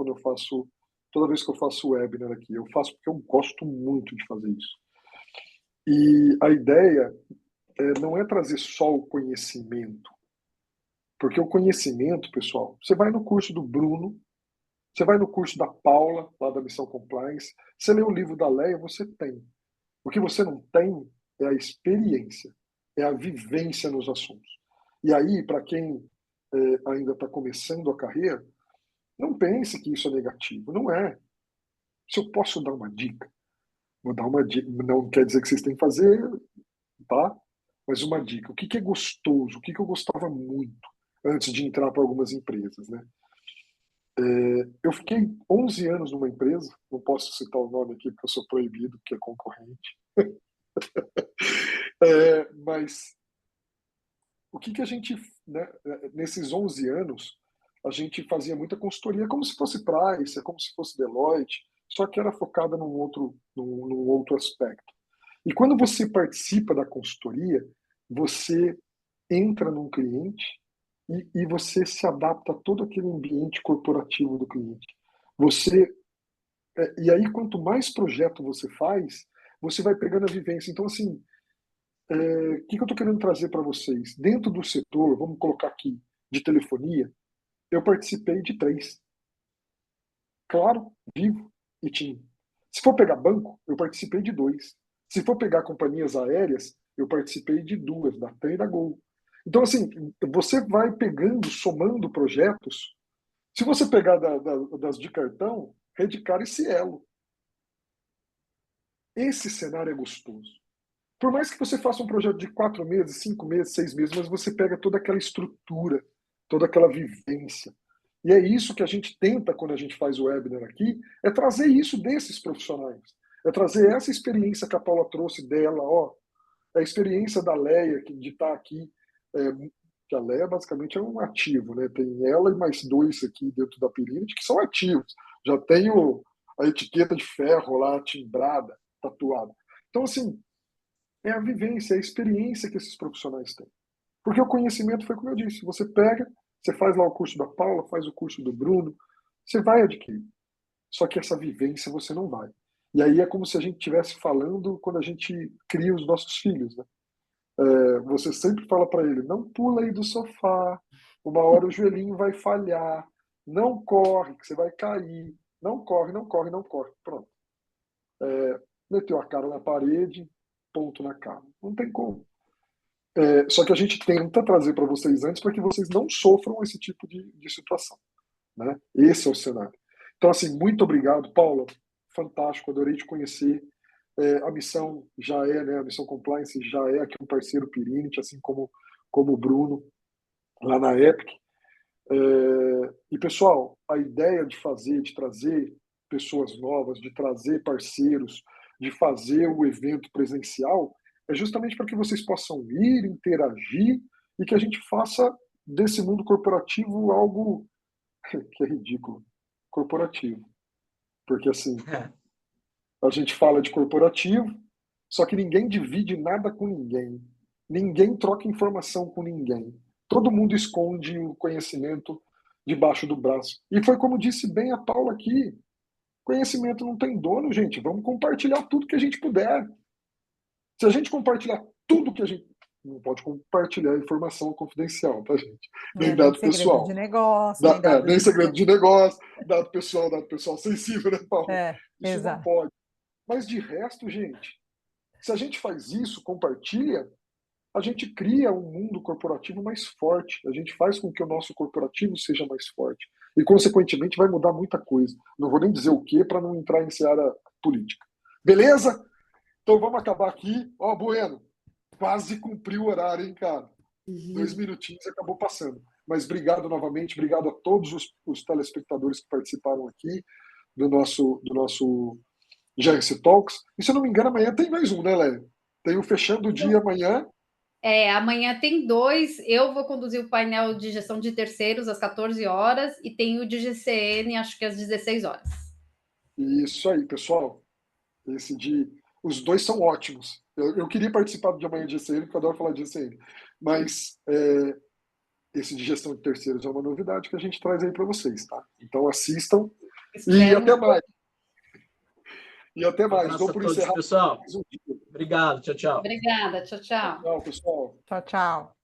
toda vez que eu faço webinar aqui, eu faço porque eu gosto muito de fazer isso. E a ideia não é trazer só o conhecimento, porque o conhecimento, pessoal, você vai no curso do Bruno, você vai no curso da Paula, lá da Missão Compliance, você lê o livro da Léa, você tem. O que você não tem é a experiência, é a vivência nos assuntos. E aí, para quem ainda está começando a carreira, não pense que isso é negativo. Não é. Se eu posso dar uma dica, vou dar uma dica. Não quer dizer que vocês têm que fazer, tá? Mas uma dica. O que é gostoso? O que eu gostava muito antes de entrar para algumas empresas, né? Eu fiquei 11 anos numa empresa, não posso citar o nome aqui porque eu sou proibido, porque é concorrente. Mas o que a gente, né, nesses 11 anos, a gente fazia muita consultoria como se fosse Price, como se fosse Deloitte, só que era focada num outro aspecto. E quando você participa da consultoria, você entra num cliente e você se adapta a todo aquele ambiente corporativo do cliente. E aí, quanto mais projeto você faz, você vai pegando a vivência. Então, assim, o que eu estou querendo trazer para vocês? Dentro do setor, vamos colocar aqui, de telefonia, eu participei de 3. Claro, Vivo e TIM. Se for pegar banco, eu participei de 2. Se for pegar companhias aéreas, eu participei de 2, da TAM e da Gol. Então, assim, você vai pegando, somando projetos. Se você pegar das de cartão, Redcar e Cielo. Esse cenário é gostoso. Por mais que você faça um projeto de 4 meses, 5 meses, 6 meses, mas você pega toda aquela estrutura, toda aquela vivência. E é isso que a gente tenta, quando a gente faz o webinar aqui, é trazer isso desses profissionais. É trazer essa experiência que a Paula trouxe dela, a experiência da Leia, de estar aqui, que a Leia basicamente é um ativo, né? Tem ela e mais 2 aqui dentro da Pirinit que são ativos. Já tenho a etiqueta de ferro lá, timbrada, tatuada. Então, assim, é a vivência, é a experiência que esses profissionais têm. Porque o conhecimento foi como eu disse, você pega, você faz lá o curso da Paula, faz o curso do Bruno, você vai adquirir. Só que essa vivência você não vai. E aí é como se a gente estivesse falando quando a gente cria os nossos filhos, né? Você sempre fala para ele, não pula aí do sofá, uma hora o joelhinho vai falhar, não corre, que você vai cair, não corre, não corre, não corre. Pronto. Meteu a cara na parede, ponto na cara. Não tem como. Só que a gente tenta trazer para vocês antes para que vocês não sofram esse tipo de situação, né? Esse é o cenário. Então, assim, muito obrigado, Paula. Fantástico, adorei te conhecer. A missão já é, né? A missão Compliance já é aqui um parceiro Pirinit, assim como o Bruno, lá na Epic. E, pessoal, a ideia de trazer pessoas novas, de trazer parceiros, de fazer o evento presencial, é justamente para que vocês possam ir, interagir e que a gente faça desse mundo corporativo algo que é ridículo, corporativo. Porque, assim, a gente fala de corporativo, só que ninguém divide nada com ninguém. Ninguém troca informação com ninguém. Todo mundo esconde o conhecimento debaixo do braço. E foi como disse bem a Paula aqui, conhecimento não tem dono, gente. Vamos compartilhar tudo que a gente puder. Se a gente compartilhar tudo que a gente... Não pode compartilhar informação confidencial, tá, gente? Nem dado pessoal. De negócio, nem segredo de negócio, dado pessoal sensível, né, Paulo? Isso exato. não pode. Mas de resto, gente, se a gente faz isso, compartilha, a gente cria um mundo corporativo mais forte. A gente faz com que o nosso corporativo seja mais forte. E, consequentemente, vai mudar muita coisa. Não vou nem dizer o quê para não entrar em seara política. Beleza? Então vamos acabar aqui. Ó, Bueno, quase cumpriu o horário, hein, cara? 2 minutinhos acabou passando. Mas obrigado novamente, obrigado a todos os telespectadores que participaram aqui do nosso Giants Talks. E se eu não me engano, amanhã tem mais um, né, Léa? Tem o Fechando o Dia amanhã. Amanhã tem 2. Eu vou conduzir o painel de gestão de terceiros às 14 horas e tem o de GCN, acho que às 16 horas. Isso aí, pessoal. Os 2 são ótimos. Eu queria participar do de amanhã de GCN, porque eu adoro falar de GCN. Mas esse de gestão de terceiros é uma novidade que a gente traz aí para vocês, tá? Então assistam e até mais. Dou por encerrado, pessoal. Obrigado. Tchau, tchau. Obrigada. Tchau, tchau. Tchau, pessoal. Tchau, tchau.